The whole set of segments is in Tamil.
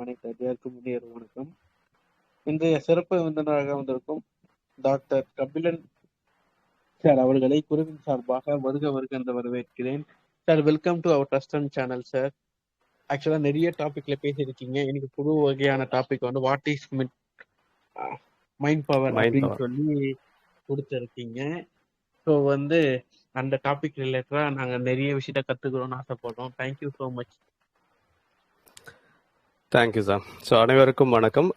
அனைத்து அதிகாருக்கும் இனிய வணக்கம். இன்றைய சிறப்பு விருந்தினராக வந்திருக்கும் டாக்டர் கபிலன் சார் அவர்களை குழுவின் சார்பாக வருக என்று வரவேற்கிறேன். Sir, welcome to our trust and channel sir. ஆக்சுவலா நிறைய டாபிக்ல பேசியிருக்கீங்க. இன்னைக்கு புது வகையான டாபிக் வந்து வாட் இஸ் மைண்ட் பவர் அப்படின்னு சொல்லி கொடுத்துருக்கீங்க. ஸோ அந்த டாபிக் ரிலேட்டடா நாங்க நிறைய விஷயத்த கத்துக்கிறோம்னு ஆசைப்படுறோம். Thank you so much. Thank you sir. So அனைவருக்கும் வணக்கம்.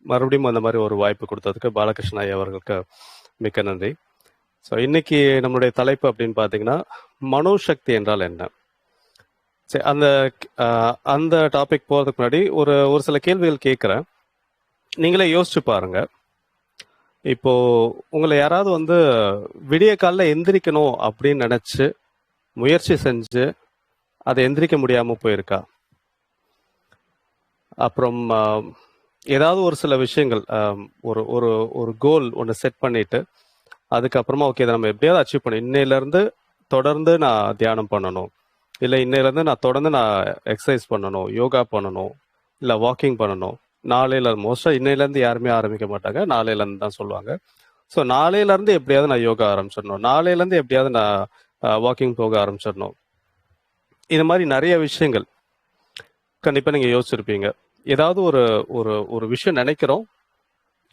மறுபடியும் அந்த மாதிரி ஒரு வாய்ப்பு கொடுத்ததுக்கு பாலகிருஷ்ண ஐயா அவர்களுக்கு மிக்க நன்றி. ஸோ இன்னைக்கு நம்மளுடைய தலைப்பு அப்படின்னு பார்த்தீங்கன்னா மனோசக்தி என்றால் என்ன. சரி, அந்த டாபிக் போகிறதுக்கு முன்னாடி ஒரு சில கேள்விகள் கேட்குறேன். நீங்களே யோசிச்சு பாருங்க. இப்போ உங்களை யாராவது விடிய காலில் எந்திரிக்கணும் அப்படின்னு நினைச்சு முயற்சி செஞ்சு அதை எந்திரிக்க முடியாம போயிருக்கா? அப்புறம் ஏதாவது ஒரு சில விஷயங்கள் ஒரு ஒரு ஒரு கோல் ஒன்று செட் பண்ணிட்டு அதுக்கப்புறமா ஓகே இதை நம்ம எப்படியாவது அச்சீவ் பண்ணணும், இன்னையிலேருந்து தொடர்ந்து நான் தியானம் பண்ணணும், இல்லை இன்னையிலேருந்து நான் தொடர்ந்து நான் எக்ஸசைஸ் பண்ணணும், யோகா பண்ணணும், இல்லை வாக்கிங் பண்ணணும். நாளையில மோஸ்ட்டாக இன்னையிலேருந்து யாருமே ஆரம்பிக்க மாட்டாங்க, நாளையிலேருந்து தான் சொல்லுவாங்க. ஸோ நாளையிலேருந்து எப்படியாவது நான் யோகா ஆரம்பிச்சிடணும், நாளையிலேருந்து எப்படியாவது நான் வாக்கிங் போக ஆரம்பிச்சிடணும். இது மாதிரி நிறைய விஷயங்கள் கண்டிப்பாக நீங்கள் யோசிச்சிருப்பீங்க. ஏதாவது ஒரு ஒரு ஒரு விஷயம் நினைக்கிறோம்,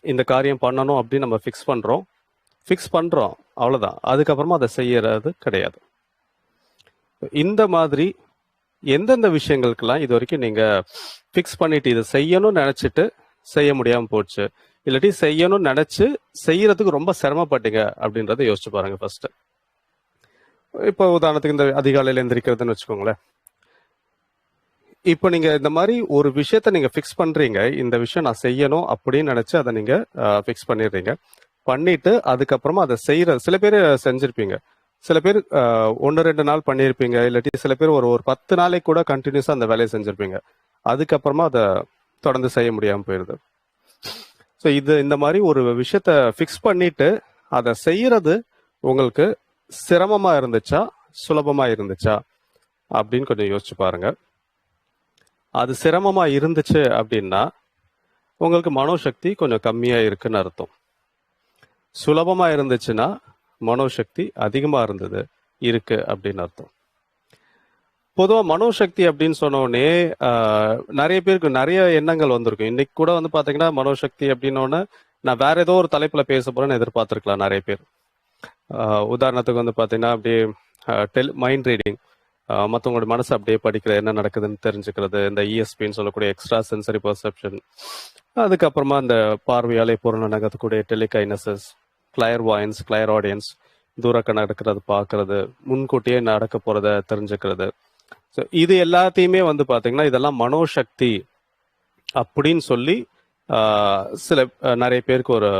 இந்த காரியம் பண்ணணும் அப்படின்னு நம்ம ஃபிக்ஸ் பண்ணுறோம், அவ்வளோதான். அதுக்கப்புறமா அதை செய்யறது கிடையாது. இந்த மாதிரி எந்தெந்த விஷயங்களுக்கெல்லாம் இது வரைக்கும் நீங்கள் ஃபிக்ஸ் பண்ணிட்டு இதை செய்யணும்னு நினச்சிட்டு செய்ய முடியாமல் போச்சு, இல்லாட்டி செய்யணும்னு நினச்சி செய்யறதுக்கு ரொம்ப சிரமப்பட்டீங்க அப்படின்றத யோசிச்சு பாருங்க ஃபர்ஸ்ட். இப்போ உதாரணத்துக்கு இந்த அதிகாலையில் எந்திரிக்கிறதுன்னு வச்சுக்கோங்களேன். இப்போ நீங்க இந்த மாதிரி ஒரு விஷயத்த நீங்க ஃபிக்ஸ் பண்றீங்க, இந்த விஷயம் நான் செய்யணும் அப்படின்னு நினைச்சு அதை நீங்க ஃபிக்ஸ் பண்ணிடுறீங்க. பண்ணிட்டு அதுக்கப்புறமா அதை செய்யற சில பேர் செஞ்சிருப்பீங்க, சில பேர் 1-2 நாள் பண்ணியிருப்பீங்க, இல்லாட்டி சில பேர் ஒரு 10 நாளைக்கு கூட கண்டினியூஸா அந்த வேலையை செஞ்சிருப்பீங்க. அதுக்கப்புறமா அதை தொடர்ந்து செய்ய முடியாம போயிருது. ஸோ இந்த மாதிரி ஒரு விஷயத்த ஃபிக்ஸ் பண்ணிட்டு அதை செய்யறது உங்களுக்கு சிரமமா இருந்துச்சா சுலபமா இருந்துச்சா அப்படின்னு கொஞ்சம் யோசிச்சு பாருங்க. அது சிரமமா இருந்துச்சு அப்படின்னா உங்களுக்கு மனோசக்தி கொஞ்சம் கம்மியா இருக்குன்னு அர்த்தம். சுலபமா இருந்துச்சுன்னா மனோசக்தி அதிகமா இருக்கு அப்படின்னு அர்த்தம். பொதுவாக மனோசக்தி அப்படின்னு சொன்ன உடனே நிறைய பேருக்கு நிறைய எண்ணங்கள் வந்திருக்கும். இன்னைக்கு கூட பாத்தீங்கன்னா மனோசக்தி அப்படின்னோடனே நான் வேற ஏதோ ஒரு தலைப்புல பேச போறேன்னு எதிர்பார்த்திருக்கலாம் நிறைய பேர். உதாரணத்துக்கு பாத்தீங்கன்னா அப்படியே மைண்ட் ரீடிங், மற்றவங்களோட மனசு அப்படியே படிக்கிறது, என்ன நடக்குதுன்னு தெரிஞ்சுக்கிறது, இந்த இஎஸ்பின்னு சொல்லக்கூடிய எக்ஸ்ட்ரா சென்சரி பர்செப்ஷன், அதுக்கப்புறமா இந்த பார்வையாலே பொருள் நகர்த்தக்கூடிய டெலிகைனசஸ், கிளையர் வாயன்ஸ், கிளையர் ஆடியன்ஸ், தூரக்க நடக்கிறது பார்க்கறது, முன்கூட்டியே நடக்க போறத தெரிஞ்சுக்கிறது. ஸோ இது எல்லாத்தையுமே பார்த்தீங்கன்னா இதெல்லாம் மனோசக்தி அப்படின்னு சொல்லி நிறைய பேருக்கு ஒரு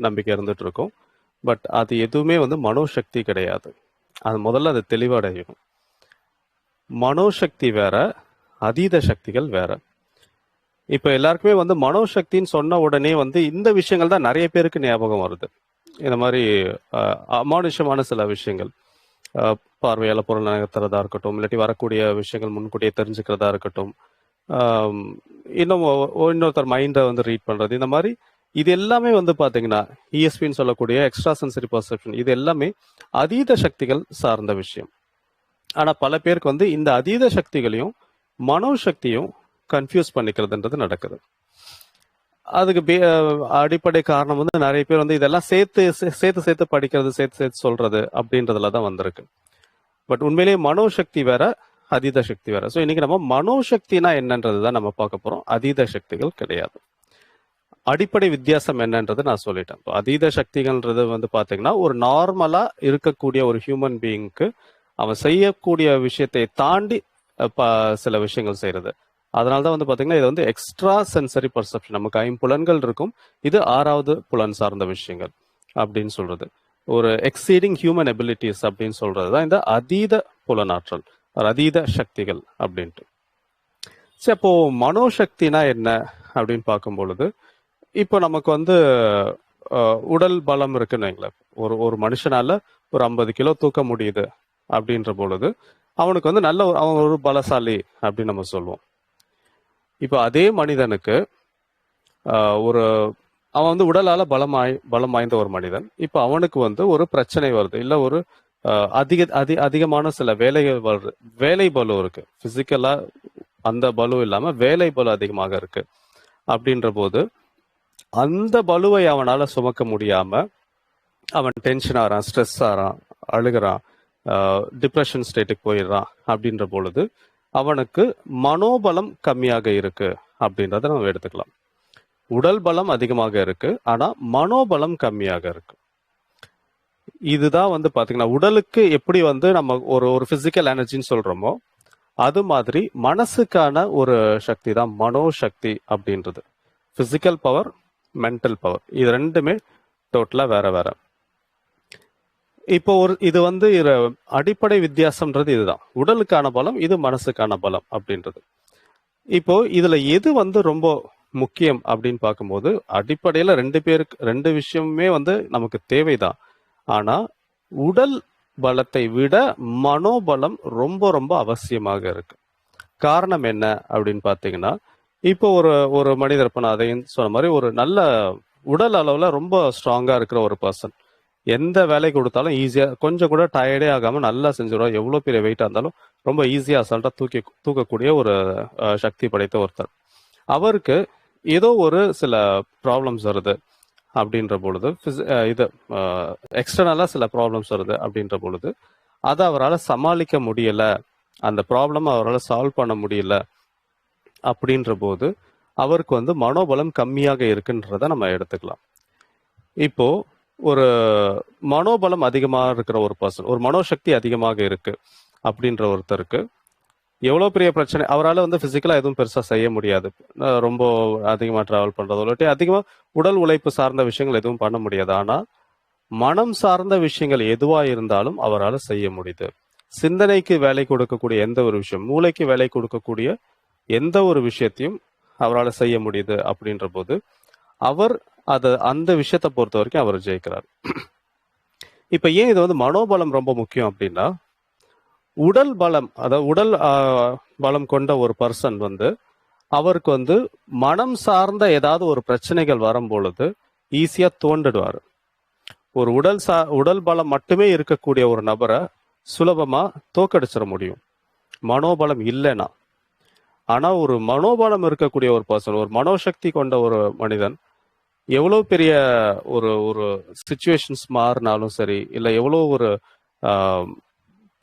நம்பிக்கை இருந்துட்டு இருக்கும். பட் அது எதுவுமே மனோசக்தி கிடையாது. அது முதல்ல அது தெளிவடையணும். மனோசக்தி வேற, அதீத சக்திகள் வேற. இப்ப எல்லாருக்குமே மனோசக்தின்னு சொன்ன உடனே இந்த விஷயங்கள் தான் நிறைய பேருக்கு ஞாபகம் வருது. இந்த மாதிரி அமானுஷமான சில விஷயங்கள், பார்வையால பொருள் நகர்த்துறதா இருக்கட்டும், இல்லாட்டி வரக்கூடிய விஷயங்கள் முன்கூட்டியே தெரிஞ்சுக்கிறதா இருக்கட்டும், இன்னொருத்தர் மைண்டை ரீட் பண்றது, இந்த மாதிரி இது எல்லாமே பாத்தீங்கன்னா இஎஸ்பின்னு சொல்லக்கூடிய எக்ஸ்ட்ரா சென்சரி பர்செப்ஷன், இது எல்லாமே அதீத சக்திகள் சார்ந்த விஷயம். ஆனா பல பேருக்கு இந்த அதீத சக்திகளையும் மனோசக்தியும் கன்ஃபியூஸ் பண்ணிக்கிறதுன்றது நடக்குது. அதுக்கு அடிப்படை காரணம் நிறைய பேர் இதெல்லாம் சேர்த்து படிக்கிறது, சேர்த்து சொல்றது அப்படின்றதுல தான் வந்திருக்கு. பட் உண்மையிலேயே மனோசக்தி வேற, அதீத சக்தி வேற. ஸோ இன்னைக்கு நம்ம மனோசக்தினா என்னன்றது தான் நம்ம பார்க்க போறோம். அதீத சக்திகள் கிடையாது. அடிப்படை வித்தியாசம் என்னன்றது நான் சொல்லிட்டேன். அதீத சக்திகள்ன்றது பாத்தீங்கன்னா ஒரு நார்மலா இருக்கக்கூடிய ஒரு ஹியூமன் பீயிங்க்கு அவன் செய்யக்கூடிய விஷயத்தை தாண்டி சில விஷயங்கள் செய்யறது. அதனாலதான் பாத்தீங்கன்னா இது எக்ஸ்ட்ரா சென்சரி பர்செப்ஷன். நமக்கு 5 புலன்கள் இருக்கும், இது 6வது புலன் சார்ந்த விஷயங்கள் அப்படின்னு சொல்றது. ஒரு எக்ஸீடிங் ஹியூமன் எபிலிட்டிஸ் அப்படின்னு சொல்றதுதான் இந்த அதீத புலனாற்றல், அதீத சக்திகள் அப்படின்ட்டு. சரி, அப்போ மனோசக்தினா என்ன அப்படின்னு பார்க்கும் பொழுது, இப்போ நமக்கு உடல் பலம் இருக்குன்னு வைங்களேன். ஒரு மனுஷனால ஒரு 50 கிலோ தூக்க முடியுது அப்படின்ற பொழுது அவனுக்கு நல்ல அவன் ஒரு பலசாலி அப்படின்னு நம்ம சொல்லுவோம். இப்போ அதே மனிதனுக்கு ஒரு அவன் வந்து உடலால பலம் வாய்ந்த ஒரு மனிதன். இப்போ அவனுக்கு வந்து ஒரு பிரச்சனை வருது, இல்ல ஒரு அதிகமான சில வேலைகள் வருது, வேலை பளு இருக்கு. பிசிக்கலா அந்த பளு இல்லாம வேலை பளு அதிகமாக இருக்கு. அப்படின்ற போது அந்த பளுவை அவனால சுமக்க முடியாம அவன் டென்ஷன் ஆகிறான், ஸ்ட்ரெஸ் ஆகிறான், அழுகிறான், டிப்ரெஷன் ஸ்டேட்டுக்கு போயிடுறான். அப்படின்ற பொழுது அவனுக்கு மனோபலம் கம்மியாக இருக்கு அப்படின்றத நம்ம எடுத்துக்கலாம். உடல் பலம் அதிகமாக இருக்கு, ஆனா மனோபலம் கம்மியாக இருக்கு. இதுதான் வந்து பாத்தீங்கன்னா உடலுக்கு எப்படி வந்து நம்ம ஒரு பிசிக்கல் எனர்ஜின்னு சொல்றோமோ அது மாதிரி மனசுக்கான ஒரு சக்தி தான் மனோசக்தி அப்படின்றது. பிசிக்கல் பவர், மென்டல் பவர், இது ரெண்டுமே டோட்டலா வேற வேற. இப்போ இது வந்து அடிப்படை வித்தியாசம்ன்றது இதுதான். உடலுக்கான பலம், இது மனசுக்கான பலம் அப்படின்றது. இப்போ இதுல எது வந்து ரொம்ப முக்கியம் அப்படின்னு பார்க்கும்போது அடிப்படையில ரெண்டு விஷயமுமே வந்து நமக்கு தேவைதான். ஆனா உடல் பலத்தை விட மனோபலம் ரொம்ப ரொம்ப அவசியமாக இருக்கு. காரணம் என்ன அப்படின்னு பார்த்தீங்கன்னா, இப்போ ஒரு மனிதர், இப்போ நான் அதையும் சொன்ன மாதிரி, ஒரு நல்ல உடல் அளவுல ரொம்ப ஸ்ட்ராங்கா இருக்கிற ஒரு பர்சன் எந்த வேலை கொடுத்தாலும் ஈஸியா, கொஞ்சம் கூட டயர்டே ஆகாம நல்லா செஞ்சிருவார். எவ்வளவு பெரிய வெயிட்டா இருந்தாலும் ரொம்ப ஈஸியா அசால்ட்டா தூக்கக்கூடிய ஒரு சக்தி படைத்த ஒருத்தர். அவருக்கு ஏதோ ஒரு சில ப்ராப்ளம்ஸ் வருது அப்படின்ற பொழுது, இது எக்ஸ்டர்னலா சில ப்ராப்ளம்ஸ் வருது அப்படின்ற பொழுது அதை அவரால் சமாளிக்க முடியல, அந்த ப்ராப்ளம் அவரால் சால்வ் பண்ண முடியல அப்படின்ற போது அவருக்கு வந்து மனோபலம் கம்மியாக இருக்குன்றத நம்ம எடுத்துக்கலாம். இப்போ ஒரு மனோபலம் அதிகமாக இருக்கிற ஒரு பர்சன், ஒரு மனோசக்தி அதிகமாக இருக்கு அப்படின்ற ஒருத்தருக்கு எவ்வளோ பெரிய பிரச்சனை, அவரால் வந்து ஃபிசிக்கலாக எதுவும் பெருசாக செய்ய முடியாது. ரொம்ப அதிகமாக ட்ராவல் பண்ணுறதோ இல்லாட்டி அதிகமாக உடல் உழைப்பு சார்ந்த விஷயங்கள் எதுவும் பண்ண முடியாது. ஆனால் மனம் சார்ந்த விஷயங்கள் எதுவாக இருந்தாலும் அவரால் செய்ய முடியுது. சிந்தனைக்கு வேலை கொடுக்கக்கூடிய எந்த ஒரு விஷயம், மூளைக்கு வேலை கொடுக்கக்கூடிய எந்த ஒரு விஷயத்தையும் அவரால் செய்ய முடியுது அப்படின்ற போது அவர் அந்த விஷயத்தை பொறுத்த வரைக்கும் அவர் ஜெயிக்கிறார். இப்போ ஏன் இது வந்து மனோபலம் ரொம்ப முக்கியம் அப்படின்னா, உடல் பலம், அதாவது உடல் பலம் கொண்ட ஒரு பர்சன் வந்து அவருக்கு வந்து மனம் சார்ந்த ஏதாவது ஒரு பிரச்சனைகள் வரும் பொழுது ஈஸியா தோண்டிடுவார். ஒரு உடல் பலம் மட்டுமே இருக்கக்கூடிய ஒரு நபரை சுலபமா தோக்கடிச்சிட முடியும் மனோபலம் இல்லைன்னா. ஆனா ஒரு மனோபலம் இருக்கக்கூடிய ஒரு பர்சன், ஒரு மனோசக்தி கொண்ட ஒரு மனிதன், எவ்வளவு பெரிய ஒரு சிச்சுவேஷன்ஸ் மாறினாலும் சரி, இல்லை எவ்வளோ ஒரு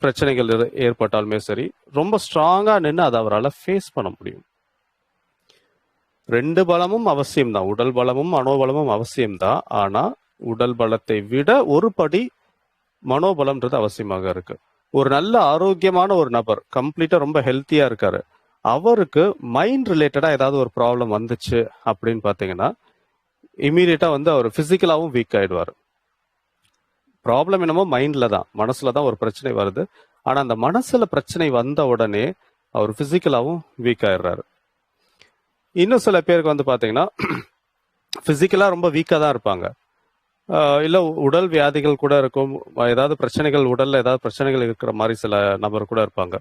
பிரச்சனைகள் ஏற்பட்டாலுமே சரி, ரொம்ப ஸ்ட்ராங்கா நின்று அதை அவரால் ஃபேஸ் பண்ண முடியும். ரெண்டு பலமும் அவசியம்தான், உடல் பலமும் மனோபலமும் அவசியம்தான். ஆனா உடல் பலத்தை விட ஒரு படி மனோபலம்ன்றது அவசியமாக இருக்கு. ஒரு நல்ல ஆரோக்கியமான ஒரு நபர், கம்ப்ளீட்டா ரொம்ப ஹெல்த்தியா இருக்காரு, அவருக்கு மைண்ட் ரிலேட்டடா ஏதாவது ஒரு ப்ராப்ளம் வந்துச்சு அப்படின்னு பாத்தீங்கன்னா இமீடியட்டா வந்து அவர் பிசிக்கலாவும் வீக் ஆயிடுவார். ப்ராப்ளம் என்னமோ மைண்ட்ல தான், மனசுல தான் ஒரு பிரச்சனை வருது. ஆனா அந்த மனசுல பிரச்சனை வந்த உடனே அவர் பிசிக்கலாவும் வீக் ஆயிடுறாரு. இன்னும் சில பேருக்கு வந்து பாத்தீங்கன்னா பிசிக்கலா ரொம்ப வீக்கா தான் இருப்பாங்க, இல்ல உடல் வியாதிகள் கூட இருக்கும், ஏதாவது பிரச்சனைகள், உடல்ல ஏதாவது பிரச்சனைகள் இருக்கிற மாதிரி சில நபர் கூட இருப்பாங்க.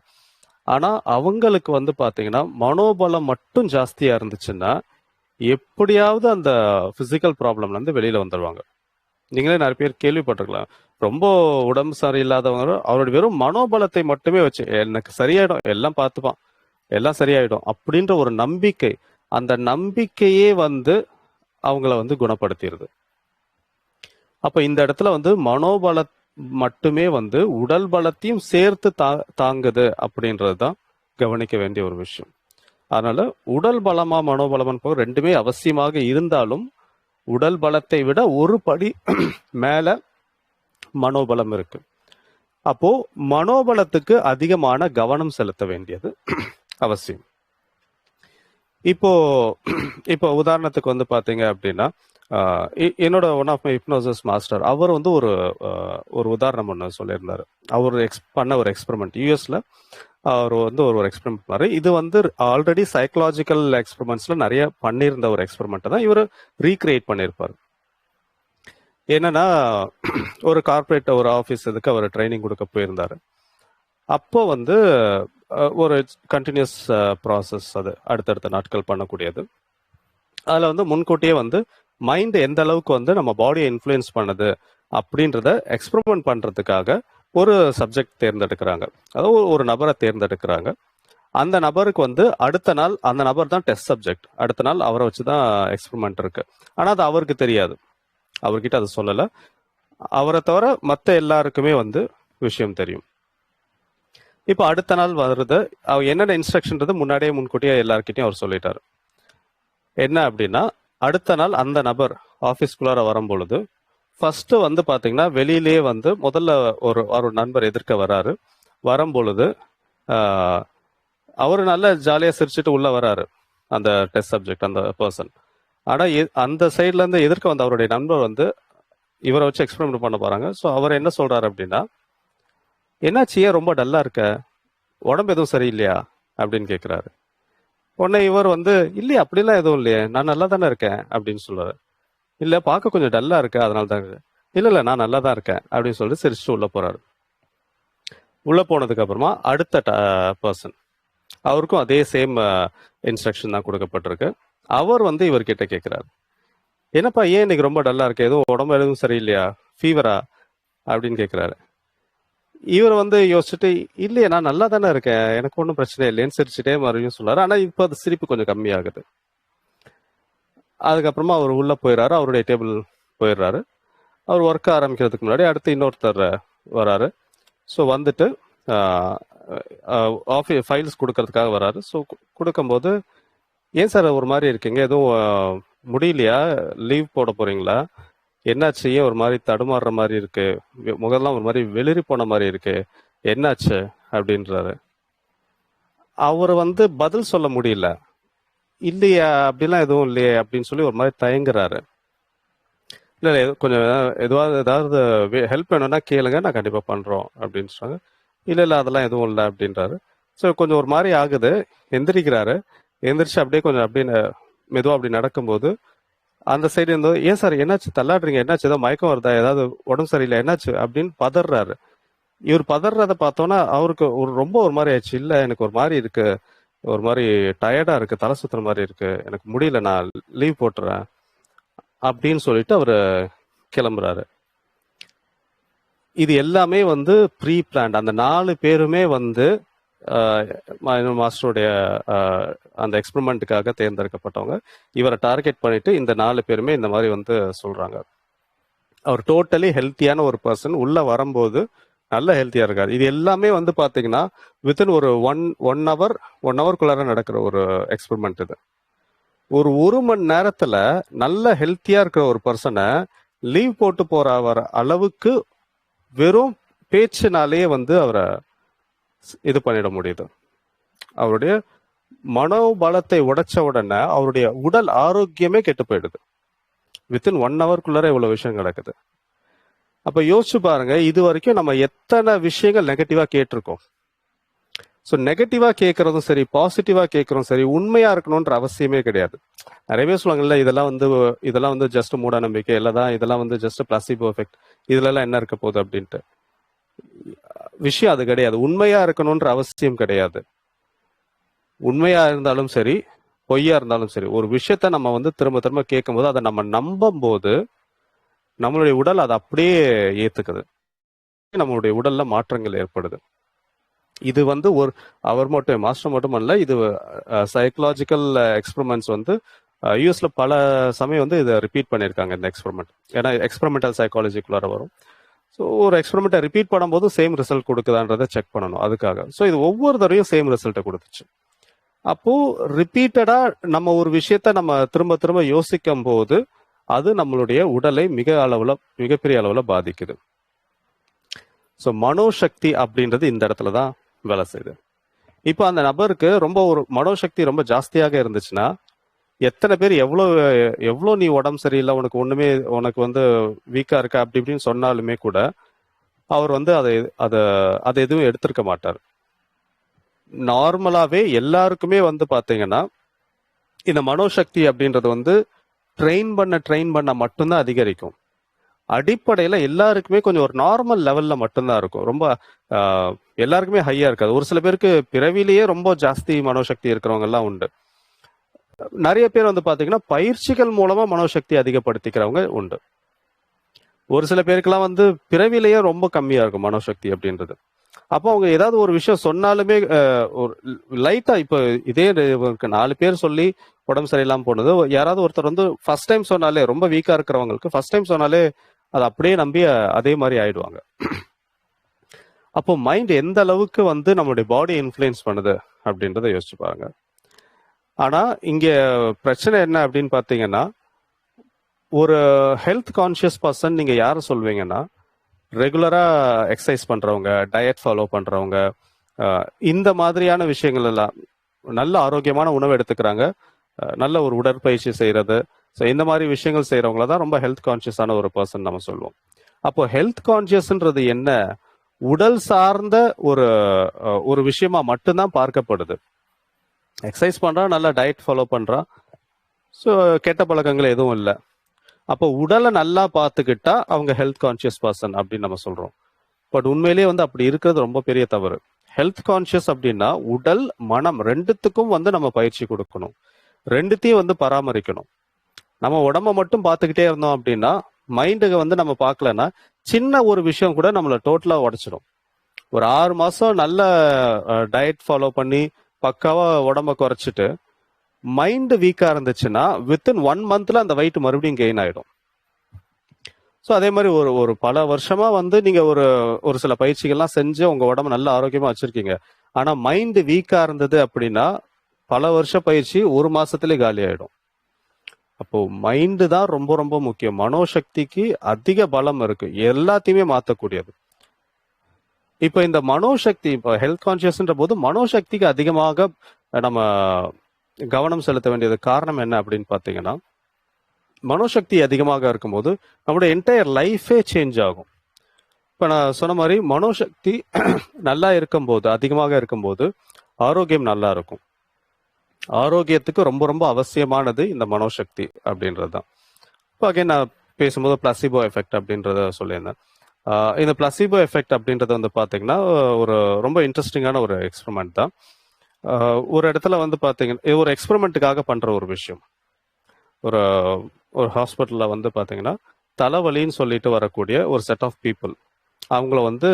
ஆனா அவங்களுக்கு வந்து பாத்தீங்கன்னா மனோபலம் மட்டும் ஜாஸ்தியா இருந்துச்சுன்னா எப்படியாவது அந்த பிசிக்கல் ப்ராப்ளம்ல இருந்து வெளியில வந்துடுவாங்க. நீங்களே நிறைய பேர் கேள்விப்பட்டிருக்கலாம், ரொம்ப உடம்பு சரியில்லாதவங்க அவருடைய வெறும் மனோபலத்தை மட்டுமே வச்சு எனக்கு சரியாயிடும், எல்லாம் பார்த்துப்பான், எல்லாம் சரியாயிடும் அப்படின்ற ஒரு நம்பிக்கை, அந்த நம்பிக்கையே வந்து அவங்கள வந்து குணப்படுத்திடுது. அப்ப இந்த இடத்துல வந்து மனோபல மட்டுமே வந்து உடல் பலத்தையும் சேர்த்து தாங்குது அப்படின்றது தான் கவனிக்க வேண்டிய ஒரு விஷயம். அதனால உடல் பலமா மனோபலமான்னு போக ரெண்டுமே அவசியமாக இருந்தாலும் உடல் பலத்தை விட ஒரு படி மேல மனோபலம் இருக்கு. அப்போ மனோபலத்துக்கு அதிகமான கவனம் செலுத்த வேண்டியது அவசியம். இப்போ உதாரணத்துக்கு வந்து பாத்தீங்க அப்படின்னா, என்னோட one of my hypnosis master, அவர் வந்து ஒரு உதாரணம் ஒன்று சொல்லியிருந்தாரு. அவர் பண்ண ஒரு எக்ஸ்பெரிமெண்ட், யூஎஸ்ல அவர் வந்து ஒரு எக்ஸ்பெரிமெண்ட் பண்ணாரு. இது வந்து ஆல்ரெடி சைக்கலாஜிக்கல் எக்ஸ்பெரிமெண்ட்ஸ்ல நிறைய பண்ணியிருந்த ஒரு எக்ஸ்பெரிமெண்ட் தான் இவர் ரீக்ரியேட் பண்ணியிருப்பார். என்னன்னா, ஒரு கார்பரேட் ஒரு ஆஃபீஸ் இதுக்கு அவர் ட்ரைனிங் கொடுக்க போயிருந்தாரு. அப்போ வந்து ஒரு கண்டினியூஸ் ப்ராசஸ், அது அடுத்தடுத்த நாட்கள் பண்ணக்கூடியது. அதில் வந்து முன்கூட்டியே வந்து மைண்ட் எந்த அளவுக்கு வந்து நம்ம பாடியை இன்ஃப்ளூயன்ஸ் பண்ணுது அப்படின்றத எக்ஸ்பெரிமெண்ட் பண்ணுறதுக்காக ஒரு சப்ஜெக்ட் தேர்ந்தெடுக்கிறாங்க, அதாவது ஒரு நபரை தேர்ந்தெடுக்கிறாங்க. அந்த நபருக்கு வந்து அடுத்த நாள் அந்த நபர் தான் டெஸ்ட் சப்ஜெக்ட், அடுத்த நாள் அவரை வச்சு தான் எக்ஸ்பெரிமெண்ட் இருக்கு. ஆனால் அது அவருக்கு தெரியாது, அவர்கிட்ட அதை சொல்லலை. அவரை தவிர மற்ற எல்லாருக்குமே வந்து விஷயம் தெரியும். இப்போ அடுத்த நாள் வருது, அவர் என்னென்ன இன்ஸ்ட்ரக்ஷன்றது முன்னாடியே முன்கூட்டியே எல்லாருக்கிட்டையும் அவர் சொல்லிட்டாரு. என்ன அப்படின்னா, அடுத்த நாள் அந்த நபர் ஆஃபீஸ்குள்ளார வரும்பொழுது ஃபர்ஸ்ட் வந்து பார்த்தீங்கன்னா வெளியிலேயே வந்து முதல்ல ஒரு நண்பர் எதிர்க்க வராரு. வரும்பொழுது அவர் நல்ல ஜாலியாக சிரிச்சுட்டு உள்ள வராரு, அந்த டெஸ்ட் சப்ஜெக்ட், அந்த பர்சன். ஆனால் அந்த சைட்ல இருந்து எதிர்க்க வந்த அவருடைய நண்பர் வந்து இவரை வச்சு எக்ஸ்பெரிமெண்ட் பண்ண போறாங்க. ஸோ அவர் என்ன சொல்றாரு அப்படின்னா, என்னாச்சு, ஏன் ரொம்ப டல்லா இருக்க, உடம்பு எதுவும் சரியில்லையா அப்படின்னு கேட்குறாரு. உடனே இவர் வந்து, இல்லையா அப்படிலாம் எதுவும் இல்லையே, நான் நல்லா தானே இருக்கேன் அப்படின்னு சொல்லுவாரு. இல்லை, பார்க்க கொஞ்சம் டல்லா இருக்க, அதனால தான். இல்லை நான் நல்லா தான் இருக்கேன் அப்படின்னு சொல்லிட்டு சிரிச்சுட்டு உள்ள போறாரு. உள்ள போனதுக்கு அப்புறமா அடுத்த பர்சன், அவருக்கும் அதே சேம் இன்ஸ்ட்ரக்ஷன் தான் கொடுக்கப்பட்டிருக்கு. அவர் வந்து இவர்கிட்ட கேட்கிறாரு, என்னப்பா ஏன் இன்னைக்கு ரொம்ப டல்லா இருக்கு, எதுவும் உடம்பு எதுவும் சரியில்லையா, ஃபீவரா அப்படின்னு கேட்கிறாரு. இவர் வந்து யோசிச்சுட்டு, இல்லையே நான் நல்லா தானே இருக்கேன், எனக்கு ஒன்றும் பிரச்சனை இல்லைன்னு சிரிச்சுட்டே மறுபடியும் சொல்லாரு. ஆனால் இப்போ அது சிரிப்பு கொஞ்சம் கம்மியாகுது. அதுக்கப்புறமா அவர் உள்ள போயிடுறாரு, அவருடைய டேபிள் போயிடுறாரு. அவர் ஒர்க் ஆரம்பிக்கிறதுக்கு முன்னாடி அடுத்து இன்னொருத்தர் வராரு. ஸோ வந்துட்டு ஆஃபீஸ் ஃபைல்ஸ் கொடுக்கறதுக்காக வராரு. ஸோ கொடுக்கும்போது, ஏன் சார் ஒரு மாதிரி இருக்கீங்க, எதுவும் முடியலையா, லீவ் போட போறீங்களா, என்னாச்சு, ஏன் ஒரு மாதிரி தடுமாறுற மாதிரி இருக்கு, முகெல்லாம் ஒரு மாதிரி வெளிரி போன மாதிரி இருக்கு, என்னாச்சு அப்படின்றாரு. அவர் வந்து பதில் சொல்ல முடியல. இல்லையா அப்படிலாம் எதுவும் இல்லையே அப்படின்னு சொல்லி ஒரு மாதிரி தயங்குறாரு. இல்லை கொஞ்சம் ஏதாவது ஹெல்ப் வேணும்னா கேளுங்க, நான் கண்டிப்பாக பண்ணுறோம் அப்படின்னு சொன்னாங்க. இல்லை அதெல்லாம் எதுவும் இல்லை அப்படின்றாரு. ஸோ கொஞ்சம் ஒரு மாதிரி ஆகுது. எந்திரிக்கிறாரு. எந்திரிச்சு அப்படியே கொஞ்சம் அப்படியே மெதுவாக அப்படி நடக்கும்போது அந்த சைடு இருந்து, ஏன் சார் என்னாச்சு, தள்ளாடுறீங்க, என்னாச்சு, ஏதோ மயக்கம் வருதா, ஏதாவது உடம்பு சரியில்லை, என்னாச்சு அப்படின்னு பதறாரு. இவர் பதறத பார்த்தோன்னா அவருக்கு ரொம்ப ஒரு மாதிரி ஆயிடுச்சு. இல்லை எனக்கு ஒரு மாதிரி இருக்கு, ஒரு மாதிரி டயர்டா இருக்கு, தலை சுத்துற மாதிரி இருக்கு, எனக்கு முடியல, நான் லீவ் போட்டுறேன் அப்படின்னு சொல்லிட்டு அவர் கிளம்புறாரு. இது எல்லாமே வந்து ப்ரீ பிளான். அந்த 4 பேருமே வந்து மாஸ்டருடைய அந்த எக்ஸ்பெரிமெண்ட்டுக்காக தேர்ந்தெடுக்கப்பட்டவங்க. இவரை டார்கெட் பண்ணிட்டு இந்த 4 பேருமே இந்த மாதிரி வந்து சொல்றாங்க. அவர் டோட்டலி ஹெல்த்தியான ஒரு பர்சன், உள்ள வரும்போது நல்ல ஹெல்த்தியா இருக்காரு. இது எல்லாமே வந்து பாத்தீங்கன்னா வித்தின் ஒரு ஒன் ஹவர்க்குள்ளார நடக்கிற ஒரு எக்ஸ்பெரிமெண்ட் இது. ஒரு மணி நேரத்துல நல்ல ஹெல்த்தியா இருக்கிற ஒரு பர்சனை லீவ் போட்டு போற அளவுக்கு வெறும் பேச்சுனாலேயே வந்து அவரை இது பண்ணிட முடியுது. அவருடைய மனோபலத்தை உடைச்ச உடனே அவருடைய உடல் ஆரோக்கியமே கெட்டு போயிடுது. வித்தின் 1 ஹவர்க்குள்ளார இவ்வளவு விஷயம் நடக்குது. அப்ப யோசிச்சு பாருங்க, இது வரைக்கும் நம்ம எத்தனை விஷயங்கள் நெகட்டிவா கேட்டிருக்கோம். ஸோ நெகட்டிவா கேட்கறதும் சரி, பாசிட்டிவா கேட்கறதும் சரி, உண்மையா இருக்கணும்ன்ற அவசியமே கிடையாது. நிறைய பேர் சொல்லுவாங்கல்ல, இதெல்லாம் வந்து ஜஸ்ட் மூட நம்பிக்கை, இல்லதான் இதெல்லாம் வந்து ஜஸ்ட் பிளாசிபோ எஃபெக்ட், இதுல எல்லாம் என்ன இருக்க போகுது அப்படின்ட்டு. விஷயம் அது கிடையாது. உண்மையா இருக்கணும்ன்ற அவசியம் கிடையாது. உண்மையா இருந்தாலும் சரி, பொய்யா இருந்தாலும் சரி, ஒரு விஷயத்த நம்ம வந்து திரும்ப திரும்ப கேட்கும் போது, அதை நம்ம நம்பும் போது நம்மளுடைய உடல் அதை அப்படியே ஏத்துக்குது. நம்மளுடைய உடல்ல மாற்றங்கள் ஏற்படுது. இது வந்து அவர் மட்டும், மாஸ்டர் மட்டும் அல்ல, இது சைக்கலாஜிக்கல் எக்ஸ்பெரிமெண்ட்ஸ் வந்து யூஎஸ்ல பல சமயம் வந்து இதை ரிப்பீட் பண்ணியிருக்காங்க இந்த எக்ஸ்பெரிமெண்ட். ஏன்னா எக்ஸ்பெரிமெண்டல் சைக்காலஜிக்குள்ளார வரும். ஸோ ஒரு எக்ஸ்பெரிமெண்ட்டை ரிப்பீட் பண்ணும்போது சேம் ரிசல்ட் கொடுக்குதான்றதை செக் பண்ணணும் அதுக்காக. ஸோ இது ஒவ்வொரு தடவையும் சேம் ரிசல்ட்டை கொடுத்துச்சு. அப்போ ரிப்பீட்டடா நம்ம ஒரு விஷயத்த நம்ம திரும்ப திரும்ப யோசிக்கும் போது அது நம்மளுடைய உடலை மிகப்பெரிய அளவுல பாதிக்குது. ஸோ மனோசக்தி அப்படின்றது இந்த இடத்துல தான் வேலை செய்யுது. இப்போ அந்த நபருக்கு ரொம்ப ஒரு மனோசக்தி ரொம்ப ஜாஸ்தியாக இருந்துச்சுன்னா, எத்தனை பேர் எவ்வளோ நீ உடம்பு சரியில்லை, உனக்கு வந்து வீக்கா இருக்க அப்படி இப்படின்னு சொன்னாலுமே கூட அவர் வந்து அதை எதுவும் எடுத்திருக்க மாட்டார். நார்மலாவே எல்லாருக்குமே வந்து பாத்தீங்கன்னா இந்த மனோசக்தி அப்படின்றது வந்து ட்ரெயின் பண்ண மட்டும்தான் அதிகரிக்கும். அடிப்படையில எல்லாருக்குமே கொஞ்சம் ஒரு நார்மல் லெவல்ல மட்டும்தான் இருக்கும். ரொம்ப எல்லாருக்குமே ஹையா இருக்காது. ஒரு சில பேருக்கு பிறவிலேயே ரொம்ப ஜாஸ்தி மனோசக்தி இருக்கிறவங்க எல்லாம் உண்டு. நிறைய பேர் வந்து பாத்தீங்கன்னா பயிற்சிகள் மூலமா மனோசக்தி அதிகப்படுத்திக்கிறவங்க உண்டு. ஒரு சில பேருக்குலாம் வந்து பிறவிலேயே ரொம்ப கம்மியா இருக்கும் மனோசக்தி அப்படின்றது. அப்போ அவங்க ஏதாவது ஒரு விஷயம் சொன்னாலுமே ஒரு லைட்டா இப்போ இதே 4 பேர் சொல்லி உடம்பு சரியில்லாம போனது, யாராவது ஒருத்தர் வந்து ஃபர்ஸ்ட் டைம் சொன்னாலே, ரொம்ப வீக்கா இருக்கிறவங்களுக்கு ஃபர்ஸ்ட் டைம் சொன்னாலே அதை அப்படியே நம்பி அதே மாதிரி ஆயிடுவாங்க. அப்போ மைண்ட் எந்த அளவுக்கு வந்து நம்மளுடைய பாடி இன்ஃப்ளூயன்ஸ் பண்ணுது அப்படின்றத யோசிச்சு பாருங்க. ஆனா இங்க பிரச்சனை என்ன அப்படின்னு பாத்தீங்கன்னா, ஒரு ஹெல்த் கான்சியஸ் பர்சன் நீங்க யாரை சொல்வீங்கன்னா, ரெகுலரா எக்ஸசைஸ் பண்றவங்க, டயட் ஃபாலோ பண்றவங்க, இந்த மாதிரியான விஷயங்கள் எல்லாம், நல்ல ஆரோக்கியமான உணவு எடுத்துக்கிறாங்க, நல்ல ஒரு உடற்பயிற்சி செய்யறது, ஸோ இந்த மாதிரி விஷயங்கள் செய்யறவங்கள தான் ரொம்ப ஹெல்த் கான்சியஸான ஒரு பர்சன் நம்ம சொல்லுவோம். அப்போ ஹெல்த் கான்சியஸ்ன்றது என்ன? உடல் சார்ந்த ஒரு ஒரு விஷயமா மட்டும்தான் பார்க்கப்படுது. எக்ஸசைஸ் பண்றான், நல்லா டயட் ஃபாலோ பண்றான், ஸோ கெட்ட பழக்கங்கள் எதுவும் இல்லை. அப்போ உடலை நல்லா பார்த்துக்கிட்டா அவங்க ஹெல்த் கான்சியஸ் பர்சன் அப்படின்னு நம்ம சொல்றோம். பட் உண்மையிலேயே வந்து அப்படி இருக்கிறது ரொம்ப பெரிய தவறு. ஹெல்த் கான்சியஸ் அப்படின்னா உடல் மனம் ரெண்டுத்துக்கும் வந்து நம்ம பயிற்சி கொடுக்கணும், ரெண்டுத்தையும் வந்து பராமரிக்கணும். நம்ம உடம்ப மட்டும் பார்த்துக்கிட்டே இருந்தோம் அப்படின்னா, மைண்டுக்கு வந்து நம்ம பார்க்கலன்னா சின்ன ஒரு விஷயம் கூட நம்மளை டோட்டலா உடைச்சிடும். ஒரு 6 மாசம் நல்ல டயட் ஃபாலோ பண்ணி பக்காவா உடம்ப குறைச்சிட்டு மைண்ட் வீக்கா இருந்துச்சுன்னா வித்தின் 1 மந்த்ல அந்த வெயிட் மறுபடியும் கெயின் ஆயிடும். ஸோ அதே மாதிரி ஒரு ஒரு பல வருஷமா வந்து நீங்க ஒரு சில பயிற்சிகள்லாம் செஞ்சு உங்க உடம்ப நல்ல ஆரோக்கியமா வச்சிருக்கீங்க. ஆனா மைண்ட் வீக்கா இருந்தது அப்படின்னா பல வருஷ பயிற்சி 1 மாசத்துலயே காலி ஆயிடும். அப்போ மைண்டு தான் ரொம்ப ரொம்ப முக்கியம். மனோசக்திக்கு அதிக பலம் இருக்கு, எல்லாத்தையுமே மாற்றக்கூடியது. இப்போ இந்த மனோசக்தி, இப்போ ஹெல்த் கான்சியஸ்ன்ற போது மனோசக்திக்கு அதிகமாக நம்ம கவனம் செலுத்த வேண்டியது காரணம் என்ன அப்படின்னு பார்த்தீங்கன்னா, மனோசக்தி அதிகமாக இருக்கும்போது நம்மளுடைய என்டையர் லைஃபே சேஞ்ச் ஆகும். இப்போ நான் சொன்ன மாதிரி மனோசக்தி நல்லா இருக்கும்போது, அதிகமாக இருக்கும்போது ஆரோக்கியம் நல்லா இருக்கும். ஆரோக்கியத்துக்கு ரொம்ப ரொம்ப அவசியமானது இந்த மனோசக்தி அப்படின்றது தான். இப்போ அகைன் நான் பேசும்போது பிளசிபோ எஃபெக்ட் அப்படின்றத சொல்லியிருந்தேன். இந்த பிளசிபோ எஃபெக்ட் அப்படின்றது வந்து பார்த்தீங்கன்னா ஒரு ரொம்ப இன்ட்ரெஸ்டிங்கான ஒரு எக்ஸ்பெரிமெண்ட் தான். ஒரு இடத்துல வந்து பார்த்தீங்கன்னா ஒரு எக்ஸ்பெரிமெண்ட்டுக்காக பண்ணுற ஒரு விஷயம். ஒரு ஒரு ஹாஸ்பிட்டலில் வந்து பார்த்தீங்கன்னா தலைவலின்னு சொல்லிட்டு வரக்கூடிய ஒரு செட் ஆஃப் பீப்புள், அவங்கள வந்து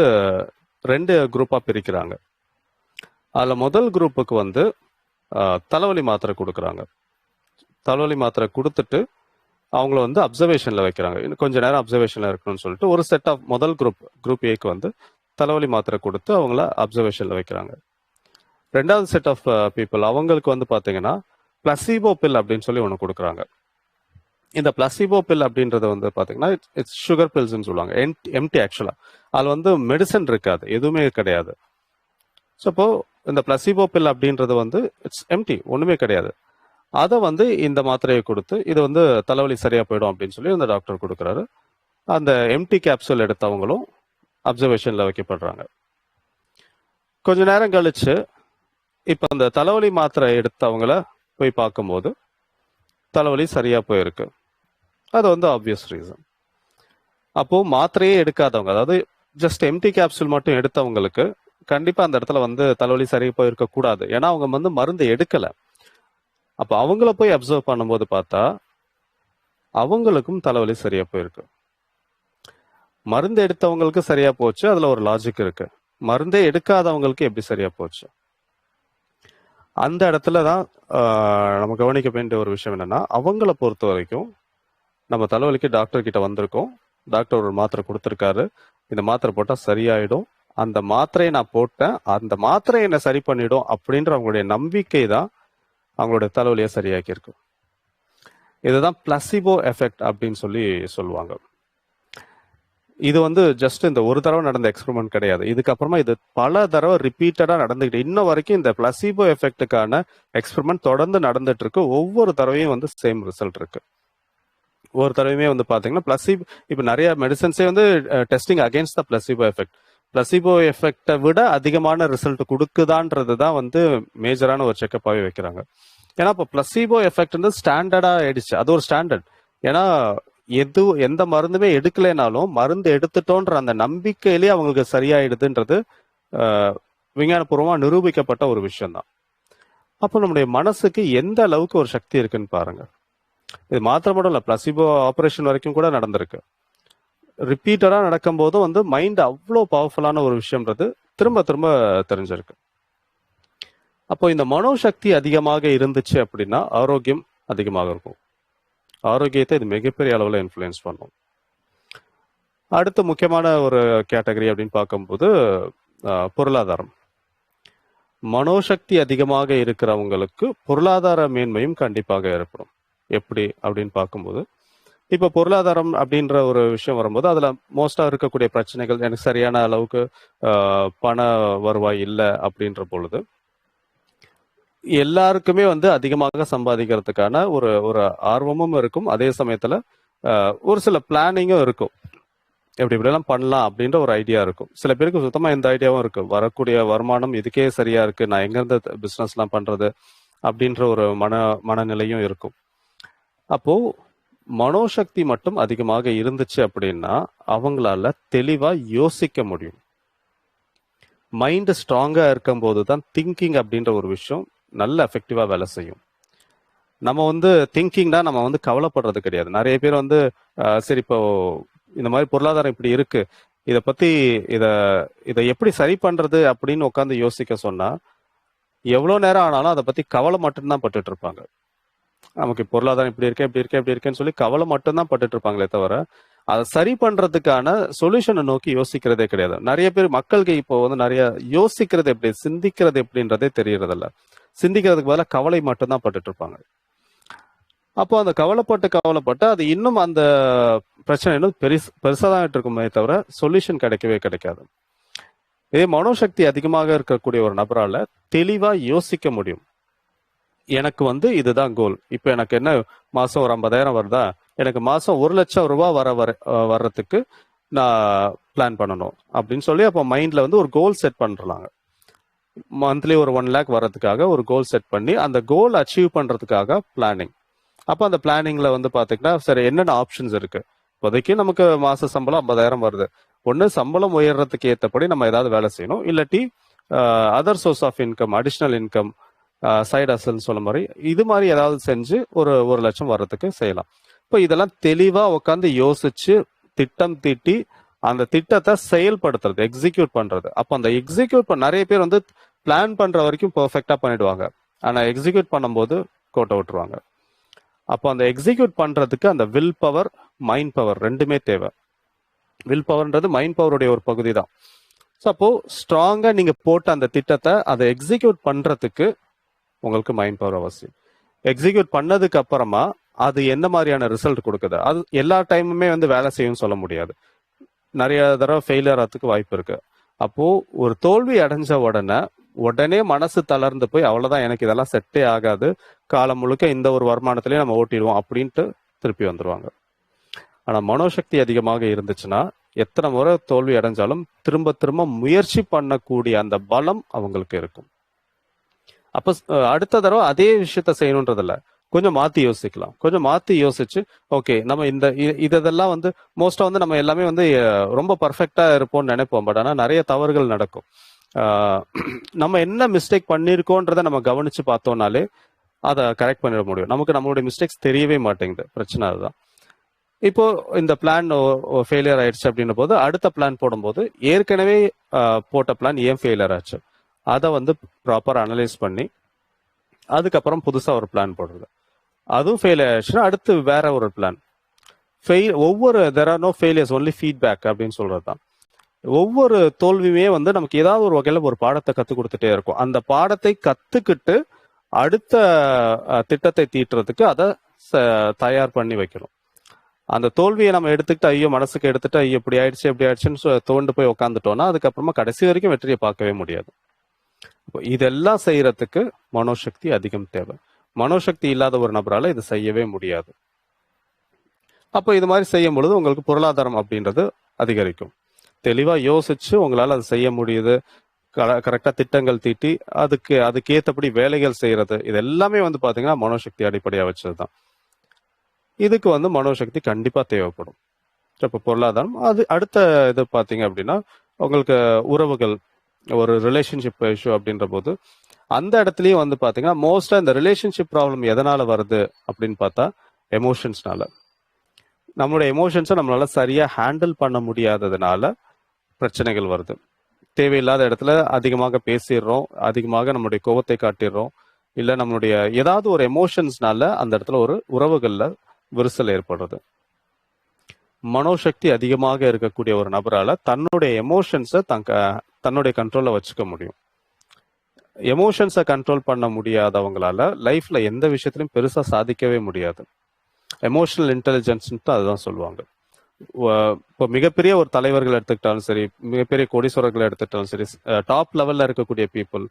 2 குரூப்பாக பிரிக்கிறாங்க. அதில் முதல் குரூப்புக்கு வந்து தலைவலி மாத்திரை கொடுக்குறாங்க. தலைவலி மாத்திரை கொடுத்துட்டு அவங்கள வந்து அப்சர்வேஷனில் வைக்கிறாங்க. இன்னும் கொஞ்சம் நேரம் அப்சர்வேஷனில் இருக்கணும்னு சொல்லிட்டு ஒரு செட் ஆஃப் முதல் குரூப் ஏக்கு வந்து தலைவலி மாத்திரை கொடுத்து அவங்கள அப்சர்வேஷனில் வைக்கிறாங்க. 2வது செட் ஆஃப் பீப்புள், அவங்களுக்கு வந்து பார்த்தீங்கன்னா பிளசிபோ பில் அப்படின்னு சொல்லி ஒன்று கொடுக்குறாங்க. இந்த பிளசிபோ பில் அப்படின்றது வந்து பார்த்தீங்கன்னா இட்ஸ் சுகர் பில்ஸ்ன்னு சொல்லுவாங்க. எம்டி ஆக்சுவலாக அதில் வந்து மெடிசன் இருக்காது, எதுவுமே கிடையாது. ஸோ இப்போ இந்த பிளசிபோ பில் அப்படின்றது வந்து இட்ஸ் எம்டி, ஒன்றுமே கிடையாது. அதை வந்து இந்த மாத்திரையை கொடுத்து இது வந்து தலைவலி சரியா போயிடும் அப்படின்னு சொல்லி அந்த டாக்டர் கொடுக்குறாரு. அந்த எம்டி கேப்சூல் எடுத்தவங்களும் அப்சர்வேஷனில் வைக்கப்படுறாங்க. கொஞ்ச நேரம் கழிச்சு இப்போ அந்த தலைவலி மாத்திரை எடுத்தவங்கள போய் பார்க்கும்போது தலைவலி சரியா போயிருக்கு. அது வந்து ஆப்வியஸ் ரீசன். அப்போ மாத்திரையே எடுக்காதவங்க, அதாவது ஜஸ்ட் எம்டி கேப்சூல் மட்டும் எடுத்தவங்களுக்கு கண்டிப்பா அந்த இடத்துல வந்து தலைவலி சரியா போயிருக்க கூடாது, ஏன்னா அவங்க வந்து மருந்து எடுக்கல. அப்போ அவங்கள போய் அப்சர்வ் பண்ணும்போது பார்த்தா அவங்களுக்கும் தலைவலி சரியா போயிருக்கு. மருந்து எடுத்தவங்களுக்கு சரியா போச்சு, அதுல ஒரு லாஜிக் இருக்கு. மருந்தே எடுக்காதவங்களுக்கு எப்படி சரியா போச்சு? அந்த இடத்துல தான் நம்ம கவனிக்க வேண்டிய ஒரு விஷயம் என்னன்னா, அவங்கள பொறுத்த வரைக்கும் நம்ம தலைவலிக்கு டாக்டர் கிட்ட வந்திருக்கோம், டாக்டர் ஒரு மாத்திரை கொடுத்துருக்காரு, இந்த மாத்திரை போட்டா சரியாயிடும், அந்த மாத்திரையை நான் போட்டேன், அந்த மாத்திரை என்ன சரி பண்ணிடும் அப்படின்ற அவங்களுடைய நம்பிக்கை தான் அவங்களுடைய தலைவலியை சரியாக்கி இருக்கு. இதுதான் பிளசிபோ எஃபெக்ட் அப்படின்னு சொல்லி சொல்லுவாங்க. இது வந்து ஜஸ்ட் இந்த ஒரு தடவை நடந்த எக்ஸ்பெரிமெண்ட் கிடையாது. இதுக்கப்புறமா இது பல தடவை ரிப்பீட்டடா நடந்துகிட்டு இன்ன வரைக்கும் இந்த பிளசிபோ எஃபெக்டுக்கான எக்ஸ்பெரிமெண்ட் தொடர்ந்து நடந்துட்டு இருக்கு. ஒவ்வொரு தடவையும் வந்து சேம் ரிசல்ட் இருக்கு. ஒவ்வொரு தடவையுமே வந்து பாத்தீங்கன்னா பிளசிபோ, இப்போ நிறைய மெடிசன்ஸே வந்து testing against the placebo effect. Placebo எஃபெக்டை விட அதிகமான ரிசல்ட் கொடுக்குதான்றது தான் வந்து மேஜரான ஒரு செக்கப்பாகவே வைக்கிறாங்க. ஏன்னா இப்போ பிளசிபோ எஃபெக்ட் வந்து ஸ்டாண்டர்டா ஆயிடுச்சு, அது ஒரு ஸ்டாண்டர்ட். ஏன்னா எந்த மருந்துமே எடுக்கலைனாலும் மருந்து எடுத்துட்டோன்ற அந்த நம்பிக்கையிலேயே அவங்களுக்கு சரியாயிடுதுன்றது விஞ்ஞானபூர்வமா நிரூபிக்கப்பட்ட ஒரு விஷயம் தான். அப்போ நம்முடைய மனசுக்கு எந்த அளவுக்கு ஒரு சக்தி இருக்குன்னு பாருங்க. இது மாத்திரம் மட்டும் இல்லை, பிளசிபோ ஆப்ரேஷன் வரைக்கும் கூட நடந்திருக்கு. ரிப்பீட்டடா நடக்கும் போதும் வந்து மைண்ட் அவ்வளோ பவர்ஃபுல்லான ஒரு விஷயம்ன்றது திரும்ப திரும்ப தெரிஞ்சிருக்கு. அப்போ இந்த மனோசக்தி அதிகமாக இருந்துச்சு அப்படின்னா ஆரோக்கியம் அதிகமாக இருக்கும். ஆரோக்கியத்தை இது மிகப்பெரிய அளவில் இன்ஃப்ளூயன்ஸ் பண்ணும். அடுத்த முக்கியமான ஒரு கேட்டகரி அப்படின்னு பார்க்கும்போது பொருளாதாரம். மனோசக்தி அதிகமாக இருக்கிறவங்களுக்கு பொருளாதார மேன்மையும் கண்டிப்பாக ஏற்படும். எப்படி அப்படின்னு பார்க்கும்போது, இப்போ பொருளாதாரம் அப்படின்ற ஒரு விஷயம் வரும்போது அதுல மோஸ்டா இருக்கக்கூடிய பிரச்சனைகள், எனக்கு சரியான அளவுக்கு பண வருவாய் இல்லை அப்படின்ற பொழுது எல்லாருக்குமே வந்து அதிகமாக சம்பாதிக்கிறதுக்கான ஒரு ஒரு ஆர்வமும் இருக்கும். அதே சமயத்துல ஒரு சில பிளானிங்கும் இருக்கும். இப்படிலாம் பண்ணலாம் அப்படின்ற ஒரு ஐடியா இருக்கும். சில பேருக்கு சுத்தமா எந்த ஐடியாவும் இருக்கு. வரக்கூடிய வருமானம் இதுக்கே சரியா இருக்கு, நான் எங்க இருந்து பிசினஸ் எல்லாம் பண்றது அப்படின்ற ஒரு மனநிலையும் இருக்கும். அப்போ மனோசக்தி மட்டும் அதிகமாக இருந்துச்சு அப்படின்னா அவங்களால தெளிவா யோசிக்க முடியும். மைண்ட் ஸ்ட்ராங்கா இருக்கும் போது தான் திங்கிங் அப்படின்ற ஒரு விஷயம் நல்ல எஃபெக்டிவா வேலை செய்யும். நம்ம வந்து திங்கிங்னா நம்ம வந்து கவலைப்படுறது கிடையாது. நிறைய பேர் வந்து சரி இப்போ இந்த மாதிரி பொருளாதாரம் இப்படி இருக்கு, இதை பத்தி இதை எப்படி சரி பண்றது அப்படின்னு உட்காந்து யோசிக்க சொன்னா எவ்வளவு நேரம் ஆனாலும் அதை பத்தி கவலை மட்டும்தான் பட்டுட்டு இருப்பாங்க. நமக்கு பொருளாதாரம் இப்படி இருக்கேன்னு சொல்லி கவலை மட்டும்தான் பட்டுட்டு இருப்பாங்களே தவிர அதை சரி பண்றதுக்கான சொல்யூஷனை நோக்கி யோசிக்கிறதே கிடையாது. நிறைய பேர் மக்களுக்கு இப்போ வந்து நிறைய யோசிக்கிறது எப்படி, சிந்திக்கிறது எப்படின்றதே தெரியறதில்ல. சிந்திக்கிறதுக்கு பதிலாக கவலை மட்டும்தான் பட்டுட்டு இருப்பாங்க. அப்போ அந்த கவலைப்பட்டு அது இன்னும் அந்த பிரச்சனை இன்னும் பெருசாதான் இருக்குமே தவிர சொல்யூஷன் கிடைக்கவே கிடைக்காது. இதே மனோசக்தி அதிகமாக இருக்கக்கூடிய ஒரு நபரால தெளிவா யோசிக்க முடியும். எனக்கு வந்து இதுதான் கோல். இப்போ எனக்கு என்ன மாசம் ஒரு 50,000 வருதா, எனக்கு மாசம் 1,00,000 ரூபாய் வர்றதுக்கு நான் பிளான் பண்ணணும் அப்படின்னு சொல்லி அப்போ மைண்ட்ல வந்து ஒரு கோல் செட் பண்றாங்க. மந்த்லி ஒரு 1 lakh வர்றதுக்காக ஒரு கோல் செட் பண்ணி அந்த கோல் அச்சீவ் பண்றதுக்காக பிளானிங். அப்போ அந்த பிளானிங்ல வந்து பாத்தீங்கன்னா சரி என்னென்ன ஆப்ஷன்ஸ் இருக்கு. இப்போதைக்கு நமக்கு மாச சம்பளம் 50,000 வருது. ஒண்ணு சம்பளம் உயர்றதுக்கு ஏற்றபடி நம்ம ஏதாவது வேலை செய்யணும், இல்லாட்டி other source of income, additional income, side ஹசல்னு சொல்ல மாதிரி இது மாதிரி ஏதாவது செஞ்சு ஒரு 1,00,000 வர்றதுக்கு செய்யலாம். இப்போ இதெல்லாம் தெளிவா உட்காந்து யோசிச்சு திட்டம் தீட்டி அந்த திட்டத்தை செயல்படுத்துறது, எக்ஸிக்யூட் பண்றது. அப்போ அந்த எக்ஸிக்யூட் நிறைய பேர் வந்து பிளான் பண்ற வரைக்கும் பெர்ஃபெக்டா பண்ணிடுவாங்க, ஆனா எக்ஸிக்யூட் பண்ணும்போது கோட்டை விட்டுருவாங்க. அப்போ அந்த எக்ஸிக்யூட் பண்றதுக்கு அந்த வில் பவர், மைண்ட் பவர் ரெண்டுமே தேவை. வில் பவர்ன்றது மைண்ட் பவருடைய ஒரு பகுதி தான். ஸோ அப்போ ஸ்ட்ராங்கா நீங்க போட்ட அந்த திட்டத்தை அதை எக்ஸிக்யூட் பண்றதுக்கு உங்களுக்கு மைண்ட் பவர் அவசியம். எக்ஸிக்யூட் பண்ணதுக்கு அப்புறமா அது என்ன மாதிரியான ரிசல்ட் கொடுக்குது, அது எல்லா டைமுமே வந்து வேலை செய்யும்னு சொல்ல முடியாது. நிறைய தடவை ஃபெயிலியர் ஆகிறதுக்கு வாய்ப்பு இருக்கு. அப்போ ஒரு தோல்வி அடைஞ்ச உடனே மனசு தளர்ந்து போய் அவ்வளவுதான், எனக்கு இதெல்லாம் செட்டே ஆகாது, காலம் முழுக்க இந்த ஒரு வருமானத்திலேயே நம்ம ஓட்டிடுவோம் அப்படின்ட்டு திருப்பி வந்துருவாங்க. ஆனா மனோசக்தி அதிகமாக இருந்துச்சுன்னா எத்தனை முறை தோல்வி அடைஞ்சாலும் திரும்ப திரும்ப முயற்சி பண்ணக்கூடிய அந்த பலம் அவங்களுக்கு இருக்கும். அப்ப அடுத்த தடவை அதே விஷயத்த செய்யணுன்றதில்ல, கொஞ்சம் மாத்தி யோசிக்கலாம். கொஞ்சம் மாத்தி யோசிச்சு ஓகே நம்ம இதெல்லாம் வந்து மோஸ்டா வந்து நம்ம எல்லாமே வந்து ரொம்ப பர்ஃபெக்டா இருப்போம்னு நினைப்போம். பட் ஆனா நிறைய தவறுகள் நடக்கும். நம்ம என்ன மிஸ்டேக் பண்ணிருக்கோன்றதை நம்ம கவனிச்சு பார்த்தோம்னாலே அதை கரெக்ட் பண்ணிட முடியும். நமக்கு நம்மளுடைய மிஸ்டேக்ஸ் தெரியவே மாட்டேங்குது. பிரச்சனை அதுதான். இப்போ இந்த பிளான் ஃபெயிலியர் ஆயிடுச்சு அப்படின்னும் போது அடுத்த பிளான் போடும்போது ஏற்கனவே போட்ட பிளான் ஏன் ஃபெயிலியர் ஆச்சு அதை வந்து ப்ராப்பர் அனலைஸ் பண்ணி அதுக்கப்புறம் புதுசா ஒரு பிளான் போடுறது. அதுவும் ஃபெயில் ஆயிடுச்சுன்னா அடுத்து வேற ஒரு plan. There are no failures, only feedback அப்படின்னு சொல்றது தான். ஒவ்வொரு தோல்வியுமே வந்து நமக்கு ஏதாவது ஒரு வகையில ஒரு பாடத்தை கற்றுக் கொடுத்துட்டே இருக்கும். அந்த பாடத்தை கத்துக்கிட்டு அடுத்த திட்டத்தை தீட்டுறதுக்கு அதை தயார் பண்ணி வைக்கணும். அந்த தோல்வியை நம்ம எடுத்துக்கிட்டு ஐயோ மனசுக்கு எடுத்துட்டு ஐயோ இப்படி ஆயிடுச்சுன்னு தோண்டு போய் உட்காந்துட்டோம்னா அதுக்கப்புறமா கடைசி வரைக்கும் வெற்றியை பார்க்கவே முடியாது. இதெல்லாம் செய்யறதுக்கு மனோசக்தி அதிகம் தேவை. மனோசக்தி இல்லாத ஒரு நபரால இது செய்யவே முடியாது. அப்போ இது மாதிரி செய்யும் பொழுது உங்களுக்கு பொருளாதாரம் அப்படின்றது அதிகரிக்கும். தெளிவா யோசிச்சு உங்களால அது செய்ய முடியுது, கரெக்டா திட்டங்கள் தீட்டி அதுக்கு ஏற்றபடி வேலைகள் செய்யறது, இது எல்லாமே வந்து பாத்தீங்கன்னா மனோசக்தி அடிப்படையா வச்சதுதான். இதுக்கு வந்து மனோசக்தி கண்டிப்பா தேவைப்படும். இப்போ பொருளாதாரம் அது அடுத்த இது பார்த்தீங்க அப்படின்னா உங்களுக்கு உறவுகள் ஒரு ரிலேஷன்ஷிப் இஷ்யூ அப்படின்ற போது அந்த இடத்துலயும் வந்து பாத்தீங்கன்னா மோஸ்டா இந்த ரிலேஷன்ஷிப் ப்ராப்ளம் எதனால வருது அப்படின்னு பார்த்தா எமோஷன்ஸ்னால. நம்மளோட எமோஷன்ஸை நம்மளால சரியா ஹேண்டில் பண்ண முடியாததுனால பிரச்சனைகள் வருது. தேவையில்லாத இடத்துல அதிகமாக பேசிடுறோம், அதிகமாக நம்மளுடைய கோபத்தை காட்டிடுறோம், இல்ல நம்மளுடைய ஏதாவது ஒரு எமோஷன்ஸ்னால அந்த இடத்துல ஒரு உறவுகள்ல விரிசல் ஏற்படுறது. மனோசக்தி அதிகமாக இருக்கக்கூடிய ஒரு நபரால தன்னுடைய எமோஷன்ஸை தன்னுடைய கண்ட்ரோல்ல வச்சுக்க முடியும். எமோஷன்ஸை கண்ட்ரோல் பண்ண முடியாதவங்களால லைஃப்ல எந்த விஷயத்திலும் பெருசா சாதிக்கவே முடியாது. எமோஷனல் இன்டெலிஜென்ஸ் அதுதான் சொல்லுவாங்க. இப்போ மிகப்பெரிய ஒரு தலைவர்கள் எடுத்துக்கிட்டாலும் சரி, மிகப்பெரிய கோடீஸ்வரர்கள் எடுத்துக்கிட்டாலும் சரி, டாப் லெவல்ல இருக்கக்கூடிய பீப்புள்,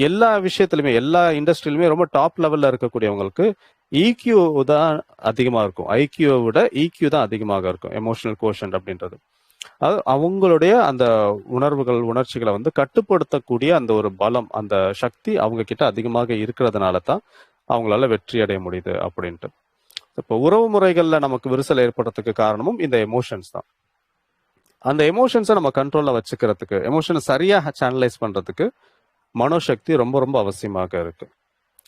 எல்லா விஷயத்திலுமே எல்லா இண்டஸ்ட்ரியிலுமே ரொம்ப டாப் லெவல்ல இருக்கக்கூடியவங்களுக்கு EQ தான் அதிகமாக இருக்கும். ஐக்கியூவை விட EQ தான் அதிகமாக இருக்கும், எமோஷனல் கோஷன்ட் அப்படின்றது. அது அவங்களுடைய அந்த உணர்வுகள் உணர்ச்சிகளை வந்து கட்டுப்படுத்தக்கூடிய அந்த ஒரு பலம், அந்த சக்தி அவங்க கிட்ட அதிகமாக இருக்கிறதுனால தான் அவங்களால வெற்றி அடைய முடியுது அப்படின்ட்டு. இப்போ உறவு முறைகள்ல நமக்கு விரிசல் ஏற்படுறதுக்கு காரணமும் இந்த எமோஷன்ஸ் தான். அந்த எமோஷன்ஸை நம்ம கண்ட்ரோல்ல வச்சுக்கிறதுக்கு, எமோஷனை சரியா சேனலைஸ் பண்றதுக்கு மனோசக்தி ரொம்ப ரொம்ப அவசியமாக இருக்கு.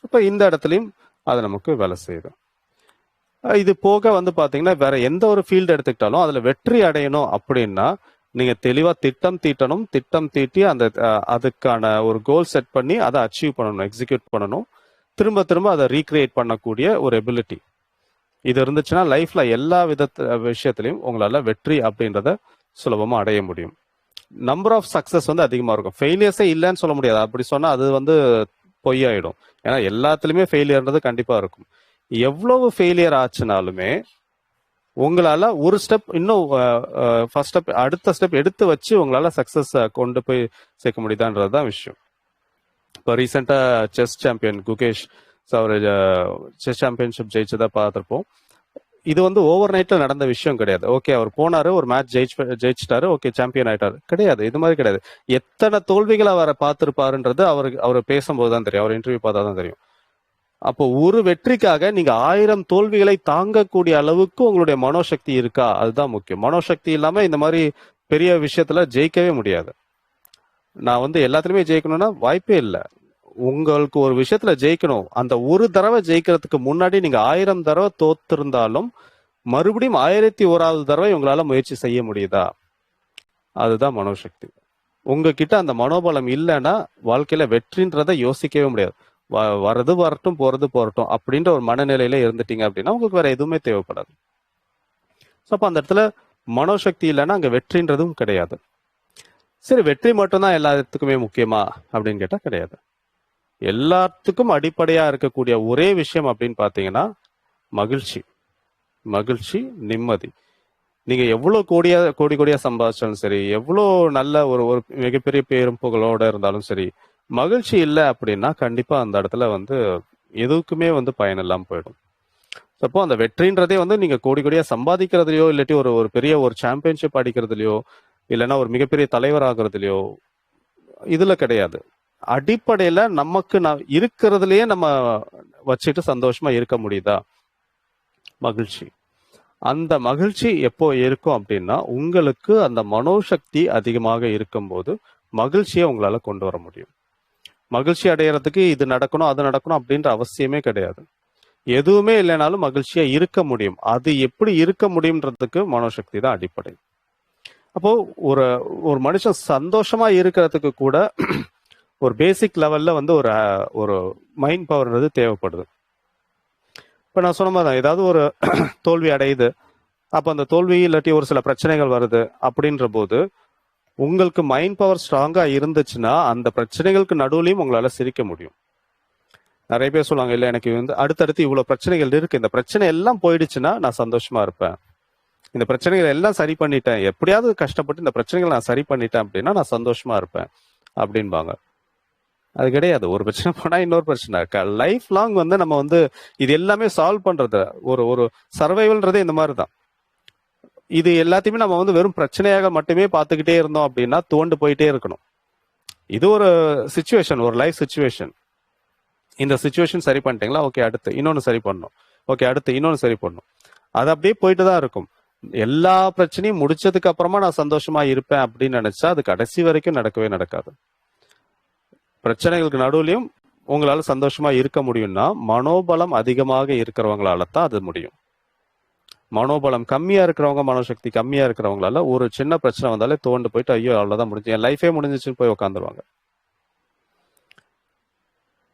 இப்போ இந்த இடத்துலையும் அது நமக்கு வேலை செய்யுது. இது போக வந்து பாத்தீங்கன்னா வேற எந்த ஒரு ஃபீல்டு எடுத்துக்கிட்டாலும் அதுல வெற்றி அடையணும் அப்படின்னா நீங்க தெளிவா திட்டம் தீட்டணும். திட்டம் தீட்டி அந்த அதுக்கான ஒரு கோல் செட் பண்ணி அதை அச்சீவ் பண்ணணும், எக்ஸிக்யூட் பண்ணணும். திரும்ப திரும்ப அதை ரீக்ரியேட் பண்ணக்கூடிய ஒரு எபிலிட்டி இது இருந்துச்சுன்னா லைஃப்ல எல்லா விஷயத்திலையும் உங்களால வெற்றி அப்படின்றத சுலபமா அடைய முடியும். நம்பர் ஆஃப் சக்சஸ் வந்து அதிகமா இருக்கும். ஃபெயிலியர்ஸே இல்லைன்னு சொல்ல முடியாது. அப்படி சொன்னா அது வந்து பொய்யாயிடும். ஏன்னா எல்லாத்துலயுமே ஃபெயிலியர்ன்றது கண்டிப்பா இருக்கும். எவ்வளவு ஃபெயிலியர் ஆச்சுனாலுமே உங்களால ஒரு ஸ்டெப் இன்னும் ஃபர்ஸ்ட் ஸ்டெப் அடுத்த ஸ்டெப் எடுத்து வச்சு உங்களால சக்சஸ் கொண்டு போய் சேர்க்க முடியுதான்றதுதான் விஷயம். இப்போ ரீசெண்டா செஸ் சாம்பியன் குகேஷ் அவர் செஸ் சாம்பியன்ஷிப் ஜெயிச்சதா பார்த்துருப்போம். இது வந்து ஓவர் நைட்ல நடந்த விஷயம் கிடையாது. ஓகே, அவர் போனாரு, ஒரு மேட்ச் ஜெயிச்சிட்டாரு, ஓகே சாம்பியன் ஆயிட்டாரு, கிடையாது. இது மாதிரி கிடையாது. எத்தனை தோல்விகளை அவரை பார்த்திருப்பாருன்றது அவர் பேசும்போது தான் தெரியும், அவர் இன்டர்வியூ பார்த்தா தான் தெரியும். அப்போ ஒரு வெற்றிக்காக நீங்க 1000 தோல்விகளை தாங்கக்கூடிய அளவுக்கு உங்களுடைய மனோசக்தி இருக்கா, அதுதான் முக்கியம். மனோசக்தி இல்லாம இந்த மாதிரி பெரிய விஷயத்துல ஜெயிக்கவே முடியாது. நான் வந்து எல்லாத்துலயுமே ஜெயிக்கணும்னா வாய்ப்பே இல்லை. உங்களுக்கு ஒரு விஷயத்துல ஜெயிக்கணும், அந்த ஒரு தடவை ஜெயிக்கிறதுக்கு முன்னாடி நீங்க 1000 தடவை தோத்திருந்தாலும் மறுபடியும் 1001வது தடவை உங்களால முயற்சி செய்ய முடியுதா, அதுதான் மனோசக்தி. உங்ககிட்ட அந்த மனோபலம் இல்லைன்னா வாழ்க்கையில வெற்றின்றதை யோசிக்கவே முடியாது. வரது வரட்டும், போறது போறட்டும் அப்படின்ற ஒரு மனநிலையில இருந்துட்டீங்க அப்படின்னா உங்களுக்கு வேற எதுவுமே தேவைப்படாது. ஸோ அப்போ அந்த இடத்துல மனோசக்தி இல்லைன்னா அங்க வெற்றின்றதும் கிடையாது. சரி, வெற்றி மட்டும்தான் எல்லாத்துக்குமே முக்கியமா அப்படின்னு கேட்டா கிடையாது. எல்லாத்துக்கும் அடிப்படையா இருக்கக்கூடிய ஒரே விஷயம் அப்படின்னு பாத்தீங்கன்னா மகிழ்ச்சி. மகிழ்ச்சி, நிம்மதி. நீங்க எவ்வளவு கோடி கோடியா சம்பாதிச்சாலும் சரி, எவ்வளவு நல்ல ஒரு ஒரு மிகப்பெரிய பேரும் புகழோட இருந்தாலும் சரி, மகிழ்ச்சி இல்லை அப்படின்னா கண்டிப்பா அந்த இடத்துல வந்து எதுக்குமே வந்து பயன் இல்லாம போயிடும். அப்போ அந்த வெற்றின்றதே வந்து நீங்க கோடியா சம்பாதிக்கிறதுலையோ இல்லாட்டி ஒரு பெரிய ஒரு சாம்பியன்ஷிப் அடிக்கிறதுலையோ இல்லைன்னா ஒரு மிகப்பெரிய தலைவர் ஆகுறதுலையோ இதுல கிடையாது. அடிப்படையில நமக்கு இருக்கிறதுலயே நம்ம வச்சுட்டு சந்தோஷமா இருக்க முடியுதா, மகிழ்ச்சி. அந்த மகிழ்ச்சி எப்போ இருக்கும் அப்படின்னா உங்களுக்கு அந்த மனோசக்தி அதிகமாக இருக்கும்போது மகிழ்ச்சியை உங்களால கொண்டு வர முடியும். மகிழ்ச்சி அடையறதுக்கு இது நடக்கணும் அது நடக்கணும் அப்படின்ற அவசியமே கிடையாது. எதுவுமே இல்லைனாலும் மகிழ்ச்சியா இருக்க முடியும். அது எப்படி இருக்க முடியும்ன்றதுக்கு மனோசக்தி தான் அடிப்படை. அப்போ ஒரு மனுஷன் சந்தோஷமா இருக்கிறதுக்கு கூட ஒரு பேசிக் லெவல்ல வந்து ஒரு மைண்ட் பவர்ன்றது தேவைப்படுது. இப்ப நான் சொன்ன மாதிரி ஏதாவது ஒரு தோல்வி அடையுது, அப்ப அந்த தோல்வி இல்லாட்டி ஒரு சில பிரச்சனைகள் வருது அப்படின்ற போது உங்களுக்கு மைண்ட் பவர் ஸ்ட்ராங்கா இருந்துச்சுன்னா அந்த பிரச்சனைகளுக்கு நடுவுலையும் உங்களால சிரிக்க முடியும். நிறைய பேர் சொல்லுவாங்க, இல்ல எனக்கு வந்து அடுத்தடுத்து இவ்வளவு பிரச்சனைகள் இருக்கு, இந்த பிரச்சனை எல்லாம் போயிடுச்சுன்னா நான் சந்தோஷமா இருப்பேன், இந்த பிரச்சனைகள் எல்லாம் சரி பண்ணிட்டேன், எப்படியாவது கஷ்டப்பட்டு இந்த பிரச்சனைகளை நான் சரி பண்ணிட்டேன் அப்படின்னா நான் சந்தோஷமா இருப்பேன் அப்படின்பாங்க. அது கிடையாது. ஒரு பிரச்சனை போனா இன்னொரு பிரச்சனை. லைஃப் லாங் வந்து நம்ம வந்து இது எல்லாமே சால்வ் பண்றது ஒரு சர்வைவல்ன்றதே இந்த மாதிரி தான். இது எல்லாத்தையுமே நம்ம வந்து வெறும் பிரச்சனையாக மட்டுமே பார்த்துக்கிட்டே இருந்தோம் அப்படின்னா துவண்டு போயிட்டே இருக்கணும். இது ஒரு சிச்சுவேஷன், ஒரு லைஃப் சிச்சுவேஷன். இந்த சிச்சுவேஷன் சரி பண்ணிட்டீங்களா, ஓகே அடுத்து இன்னொன்னு சரி பண்ணணும், ஓகே, அடுத்து இன்னொன்னு சரி பண்ணணும். அது அப்படியே போயிட்டு தான் இருக்கும். எல்லா பிரச்சனையும் முடிச்சதுக்கு அப்புறமா நான் சந்தோஷமா இருப்பேன் அப்படின்னு நினைச்சா அது கடைசி வரைக்கும் நடக்கவே நடக்காது. பிரச்சனைகளுக்கு நடுவுலயும் உங்களால சந்தோஷமா இருக்க முடியும்னா மனோபலம் அதிகமாக இருக்கிறவங்களால தான் அது முடியும். மனோபலம் கம்மியா இருக்கிறவங்க, மனோசக்தி கம்மியா இருக்கிறவங்களால ஒரு சின்ன பிரச்சனை வந்தாலே தோண்டு போயிட்டு ஐயோ அவ்வளவுதான் முடிஞ்சு, என் லைஃபே முடிஞ்சிச்சுன்னு போய் உட்காந்துருவாங்க.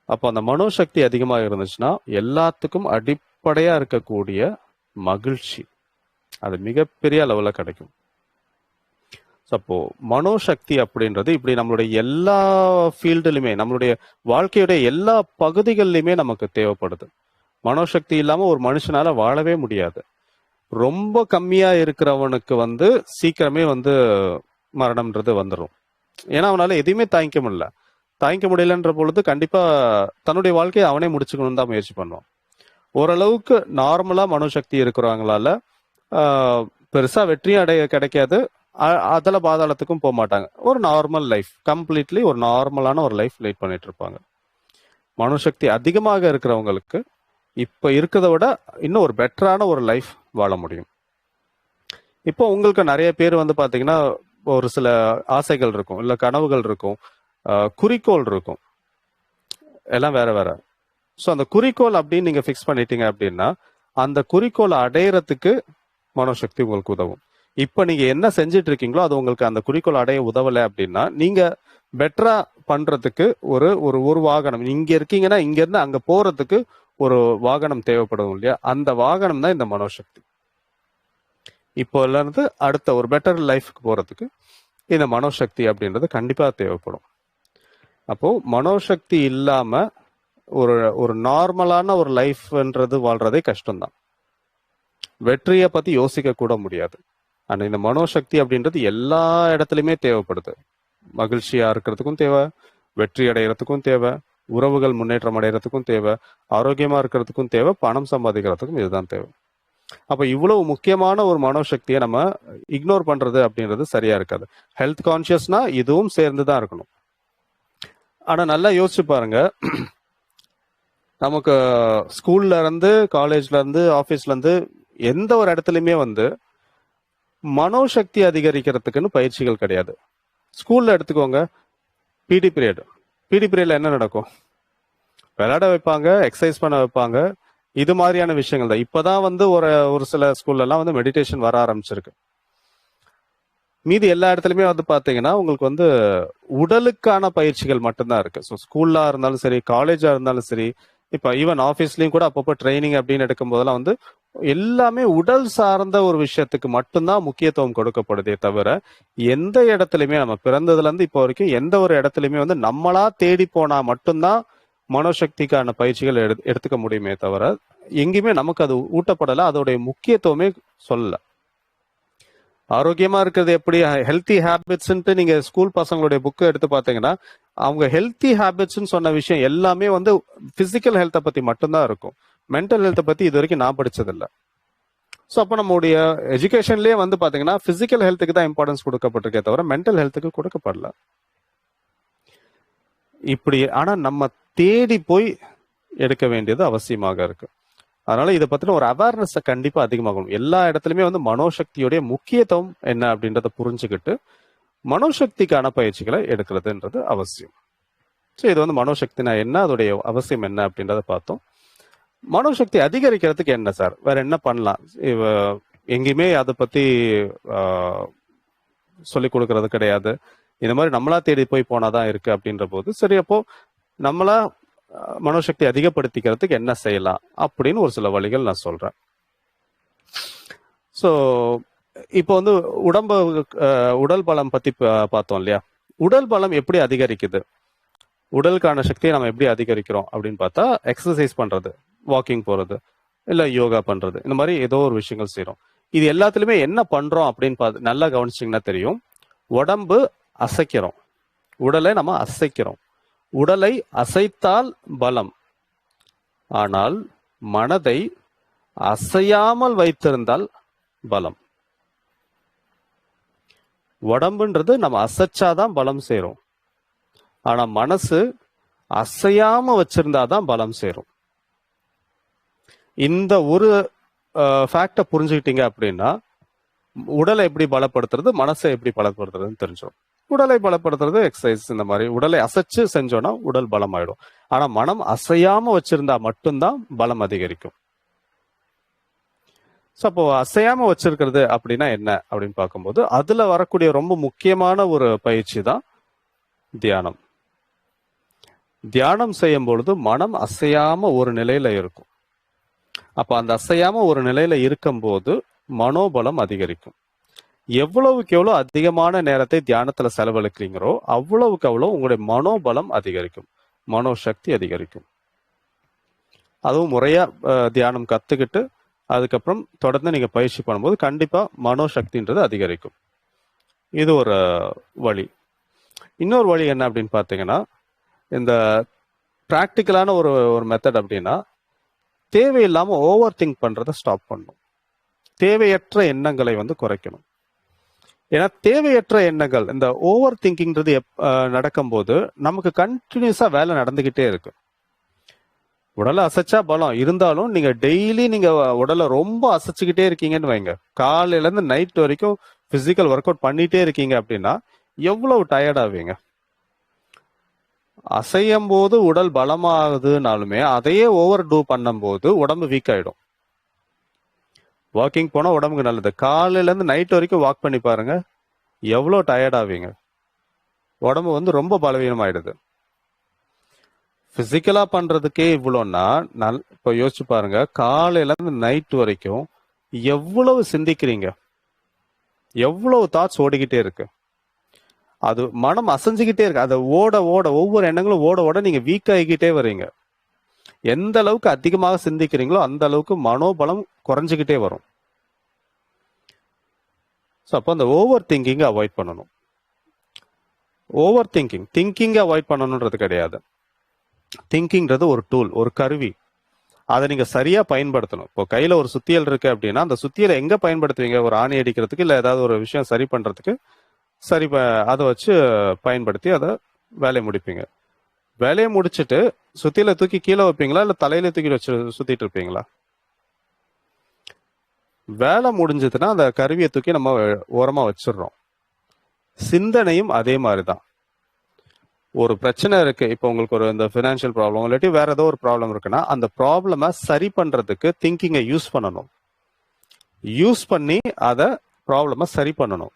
அப்போ அந்த மனோசக்தி அதிகமாக இருந்துச்சுன்னா எல்லாத்துக்கும் அடிப்படையா இருக்கக்கூடிய மகிழ்ச்சி அது மிகப்பெரிய அளவுல கிடைக்கும். அப்போ மனோசக்தி அப்படின்றது இப்படி நம்மளுடைய எல்லா ஃபீல்டுலையுமே, நம்மளுடைய வாழ்க்கையுடைய எல்லா பகுதிகளிலுமே நமக்கு தேவைப்படுது. மனோசக்தி இல்லாம ஒரு மனுஷனால வாழவே முடியாது. ரொம்ப கம்மியா இருக்கிறவனுக்கு சீக்கிரமே மரணம்ன்றது வந்துடும். ஏன்னா அவனால எதையுமே தாங்கிக்க முடியலன்ற பொழுது கண்டிப்பா தன்னுடைய வாழ்க்கையை அவனே முடிச்சுக்கணும்னு தான் முயற்சி பண்ணுவான். ஓரளவுக்கு நார்மலா மனோசக்தி இருக்கிறவங்களால பெருசா வெற்றியும் கிடைக்காது, அதுல பாதாளத்துக்கும் போக மாட்டாங்க. ஒரு நார்மல் லைஃப், கம்ப்ளீட்லி ஒரு நார்மலான ஒரு லைஃப் லீட் பண்ணிட்டு இருப்பாங்க. மனோசக்தி அதிகமாக இருக்கிறவங்களுக்கு இப்ப இருக்கிறத விட இன்னும் ஒரு பெட்டரான ஒரு லைஃப் வாழ முடியும். இப்போ உங்களுக்கு நிறைய பேர் பாத்தீங்கன்னா ஒரு சில ஆசைகள் இருக்கும், இல்ல கனவுகள் இருக்கும், குறிக்கோள் இருக்கும், எல்லாம் வேற வேற. ஸோ அந்த குறிக்கோள் அப்படின்னு நீங்க ஃபிக்ஸ் பண்ணிட்டீங்க அப்படின்னா அந்த குறிக்கோளை அடையிறதுக்கு மனோசக்தி உங்களுக்கு உதவும். இப்ப நீங்க என்ன செஞ்சுட்டு இருக்கீங்களோ அது உங்களுக்கு அந்த குறிக்கோள் அடைய உதவலை அப்படின்னா நீங்க பெட்டரா பண்றதுக்கு ஒரு ஒரு வாகனம், இங்க இருக்கீங்கன்னா இங்க இருந்து அங்க போறதுக்கு ஒரு வாகனம் தேவைப்படும் இல்லையா, அந்த வாகனம் தான் இந்த மனோசக்தி. இப்போல இருந்து அடுத்த ஒரு பெட்டர் லைஃப்க்கு போறதுக்கு இந்த மனோசக்தி அப்படின்றது கண்டிப்பா தேவைப்படும். அப்போ மனோசக்தி இல்லாம ஒரு நார்மலான ஒரு லைஃப்ன்றது வாழ்றதே கஷ்டம்தான். வெற்றியை பத்தி யோசிக்க கூட முடியாது. ஆனா இந்த மனோசக்தி அப்படின்றது எல்லா இடத்துலயுமே தேவைப்படுது. மகிழ்ச்சியா இருக்கிறதுக்கும் தேவை, வெற்றி அடைகிறதுக்கும் தேவை, உறவுகள் முன்னேற்றம் அடைகிறதுக்கும் தேவை, ஆரோக்கியமா இருக்கிறதுக்கும் தேவை, பணம் சம்பாதிக்கிறதுக்கும் இதுதான் தேவை. அப்ப இவ்வளவு முக்கியமான ஒரு மனோசக்தியை நம்ம இக்னோர் பண்றது அப்படின்றது சரியா இருக்காது. ஹெல்த் கான்சியஸ்னா இதுவும் சேர்ந்துதான் இருக்கணும். ஆனா நல்லா யோசிச்சு பாருங்க, நமக்கு ஸ்கூல்ல இருந்து, காலேஜ்ல இருந்து, ஆபீஸ்ல இருந்து எந்த ஒரு இடத்துலயுமே மனோசக்தி அதிகரிக்கிறதுக்குன்னு பயிற்சிகள் கிடையாது. ஸ்கூல்ல எடுத்துக்கோங்க, பிடி பீரியட்ல என்ன நடக்கும்? விளையாட வைப்பாங்க, எக்ஸசைஸ் பண்ண வைப்பாங்க, இது மாதிரியான விஷயங்கள் தான். இப்பதான் ஒரு சில ஸ்கூல்ல எல்லாம் மெடிடேஷன் வர ஆரம்பிச்சிருக்கு. மீதி எல்லா இடத்துலயுமே பாத்தீங்கன்னா உங்களுக்கு உடலுக்கான பயிற்சிகள் மட்டும்தான் இருக்கு. ஸோ ஸ்கூல்லா இருந்தாலும் சரி, காலேஜா இருந்தாலும் சரி, இப்ப ஈவன் ஆபீஸ்லயும் கூட அப்பப்போ ட்ரைனிங் அப்படின்னு எடுக்கும் போதெல்லாம் எல்லாமே உடல் சார்ந்த ஒரு விஷயத்துக்கு மட்டும்தான் முக்கியத்துவம் கொடுக்கப்படுதே தவிர எந்த இடத்துலயுமே நம்ம பிறந்ததுல இருந்து இப்போ வரைக்கும் எந்த ஒரு இடத்துலயுமே நம்மளா தேடி போனா மட்டும்தான் மனோசக்திக்கான பயிற்சிகள் எடுத்துக்க முடியுமே தவிர எங்கேயுமே நமக்கு அது ஊட்டப்படலை, அதோடைய முக்கியத்துவமே சொல்லல. ஆரோக்கியமா இருக்கிறது எப்படி, ஹெல்த்தி ஹேபிட்ஸ்ன்ட்டு நீங்க ஸ்கூல் பசங்களுடைய புக்கு எடுத்து பாத்தீங்கன்னா அவங்க ஹெல்த்தி ஹேபிட்ஸ்ன்னு சொன்ன விஷயம் எல்லாமே பிசிக்கல் ஹெல்த்தை பத்தி மட்டும்தான் இருக்கும். மென்டல் ஹெல்த்தை பத்தி இது வரைக்கும் நான் படிச்சதில்லை. ஸோ அப்போ நம்மளுடைய எஜுகேஷன்லயே பாத்தீங்கன்னா பிசிக்கல் ஹெல்த்துக்கு தான் இம்பார்ட்டன்ஸ் கொடுக்கப்பட்டிருக்கே தவிர மென்டல் ஹெல்த்துக்கு கொடுக்கப்படல. இப்படி ஆனா நம்ம தேடி போய் எடுக்க வேண்டியது அவசியமாக இருக்கு. அதனால இதை பத்தின ஒரு அவேர்னஸ் கண்டிப்பா அதிகமாகணும். எல்லா இடத்துலயுமே மனோசக்தியுடைய முக்கியத்துவம் என்ன அப்படின்றத புரிஞ்சுக்கிட்டு மனோசக்திக்கான பயிற்சிகளை எடுக்கிறதுன்றது அவசியம். ஸோ இது மனோசக்தினா என்ன, அதோடைய அவசியம் என்ன அப்படின்றத பார்த்தோம். மனோசக்தி அதிகரிக்கிறதுக்கு என்ன சார், வேற என்ன பண்ணலாம்? எங்கேயுமே அதை பத்தி சொல்லிக் கொடுக்கறது கிடையாது. இந்த மாதிரி நம்மளா தேடி போய் போனாதான் இருக்கு அப்படின்ற போது சரி, அப்போ நம்மளா மனோசக்தி அதிகப்படுத்திக்கிறதுக்கு என்ன செய்யலாம் அப்படின்னு ஒரு சில வழிகள் நான் சொல்றேன். ஸோ இப்போ உடல் பலம் பத்தி பார்த்தோம் இல்லையா. உடல் பலம் எப்படி அதிகரிக்குது, உடலுக்கான சக்தியை நம்ம எப்படி அதிகரிக்கிறோம் அப்படின்னு பார்த்தா எக்ஸசைஸ் பண்றது, வாக்கிங் போறது, இல்ல யோகா பண்றது, இந்த மாதிரி ஏதோ ஒரு விஷயங்கள் செய்யறோம். இது எல்லாத்துலயுமே என்ன பண்றோம் அப்படின்னு பார்த்து நல்லா கவனிச்சிங்கன்னா தெரியும். உடம்பு அசைக்கிறோம், உடலை நம்ம அசைக்கிறோம். உடலை அசைத்தால் பலம், ஆனால் மனதை அசையாமல் வைத்திருந்தால் பலம். உடம்புன்றது நம்ம அசைச்சாதான் பலம் சேரும், ஆனா மனசு அசையாம வச்சிருந்தாதான் பலம் சேரும். இந்த ஒரு ஃபேக்டை புரிஞ்சுக்கிட்டீங்க அப்படின்னா உடலை எப்படி பலப்படுத்துறது, மனசை எப்படி பலப்படுத்துறதுன்னு தெரிஞ்சிடும். உடலை பலப்படுத்துறது எக்ஸசைஸ், இந்த மாதிரி உடலை அசைச்சு செஞ்சோம்னா உடல் பலம் ஆயிடும். ஆனா மனம் அசையாம வச்சிருந்தா மட்டும்தான் பலம் அதிகரிக்கும். ஸோ அப்போ அசையாம வச்சிருக்கிறது அப்படின்னா என்ன அப்படின்னு பார்க்கும்போது அதுல வரக்கூடிய ரொம்ப முக்கியமான ஒரு பயிற்சி தான் தியானம். தியானம் செய்யும் பொழுது மனம் அசையாம ஒரு நிலையில இருக்கும். அப்ப அந்த அசையாம ஒரு நிலையில இருக்கும்போது மனோபலம் அதிகரிக்கும். எவ்வளவுக்கு எவ்வளவு அதிகமான நேரத்தை தியானத்துல செலவழிக்கிறீங்களோ அவ்வளவுக்கு அவ்வளவு உங்களுடைய மனோபலம் அதிகரிக்கும், மனோசக்தி அதிகரிக்கும். அதுவும் முறையா தியானம் கத்துக்கிட்டு அதுக்கப்புறம் தொடர்ந்து நீங்க பயிற்சி பண்ணும்போது கண்டிப்பா மனோசக்தின்றது அதிகரிக்கும். இது ஒரு வழி. இன்னொரு வழி என்ன அப்படின்னு பார்த்தீங்கன்னா, இந்த ப்ராக்டிக்கலான ஒரு மெத்தட் அப்படின்னா, தேவையில்லாம ஓவர் திங்க் பண்றதை ஸ்டாப் பண்ணணும். தேவையற்ற எண்ணங்களை குறைக்கணும். ஏன்னா தேவையற்ற எண்ணங்கள், இந்த ஓவர் திங்கிங்கிறது நடக்கும்போது நமக்கு கண்டினியூஸா வேலை நடந்துகிட்டே இருக்கு. உடலை அசைச்சா பலம் இருந்தாலும் நீங்க டெய்லி நீங்க உடலை ரொம்ப அசைச்சுக்கிட்டே இருக்கீங்கன்னு வைங்க, காலையில இருந்து நைட் வரைக்கும் பிசிக்கல் ஒர்க் அவுட் பண்ணிட்டே இருக்கீங்க அப்படின்னா எவ்வளவு டயர்ட் ஆவீங்க. அசையும் போது உடல் பலமாகுதுனாலுமே அதையே ஓவர் டூ பண்ணும் போது உடம்பு வீக் ஆயிடும். வாக்கிங் போனா உடம்புக்கு நல்லது. காலையில இருந்து நைட் வரைக்கும் வாக் பண்ணி பாருங்க, எவ்வளோ டயர்ட் ஆவீங்க. உடம்பு ரொம்ப பலவீனம் ஆயிடுது. பிசிக்கலா பண்றதுக்கே இவ்வளோன்னா இப்போ யோசிச்சு பாருங்க, காலையில இருந்து நைட் வரைக்கும் எவ்வளவு சிந்திக்கிறீங்க, எவ்வளவு தாட்ஸ் ஓடிக்கிட்டே இருக்கு. அது மனம் அசைஞ்சுக்கிட்டே இருக்கு. அதை ஓட ஓட ஒவ்வொரு எண்ணங்களும் ஓட ஓட நீங்க வீக் ஆகிக்கிட்டே வர்றீங்க. எந்த அளவுக்கு அதிகமாக சிந்திக்கிறீங்களோ அந்த அளவுக்கு மனோபலம் குறைஞ்சுக்கிட்டே வரும். ஸோ அப்போ அந்த ஓவர் திங்கிங்கை அவாய்ட் பண்ணணும். ஓவர் திங்கிங்கை அவாய்ட் பண்ணணுன்றது கிடையாது. திங்கிங்கிறது ஒரு டூல், ஒரு கருவி. அதை நீங்க சரியா பயன்படுத்தணும். இப்போ கையில ஒரு சுத்தியல் இருக்கு அப்படின்னா அந்த சுத்தியலை எங்க பயன்படுத்துவீங்க? ஒரு ஆணி அடிக்கிறதுக்கு, இல்லை ஏதாவது ஒரு விஷயம் சரி பண்றதுக்கு அதை வச்சு பயன்படுத்தி அதை வேலையை முடிப்பீங்க. வேலையை முடிச்சுட்டு சுத்தியில தூக்கி கீழே வைப்பீங்களா, இல்லை தலையில தூக்கி வச்சு சுத்திட்டு இருப்பீங்களா? வேலை முடிஞ்சதுன்னா அந்த கருவியை தூக்கி நம்ம ஓரமா வச்சிடுறோம். சிந்தனையும் அதே மாதிரிதான். ஒரு பிரச்சனை இருக்கு, இப்போ உங்களுக்கு ஒரு இந்த ஃபினான்ஷியல் ப்ராப்ளம் இல்லாட்டி வேற ஏதோ ஒரு ப்ராப்ளம் இருக்குன்னா அந்த ப்ராப்ளமை சரி பண்றதுக்கு திங்கிங்கை யூஸ் பண்ணணும். யூஸ் பண்ணி அதை ப்ராப்ளமை சரி பண்ணணும்.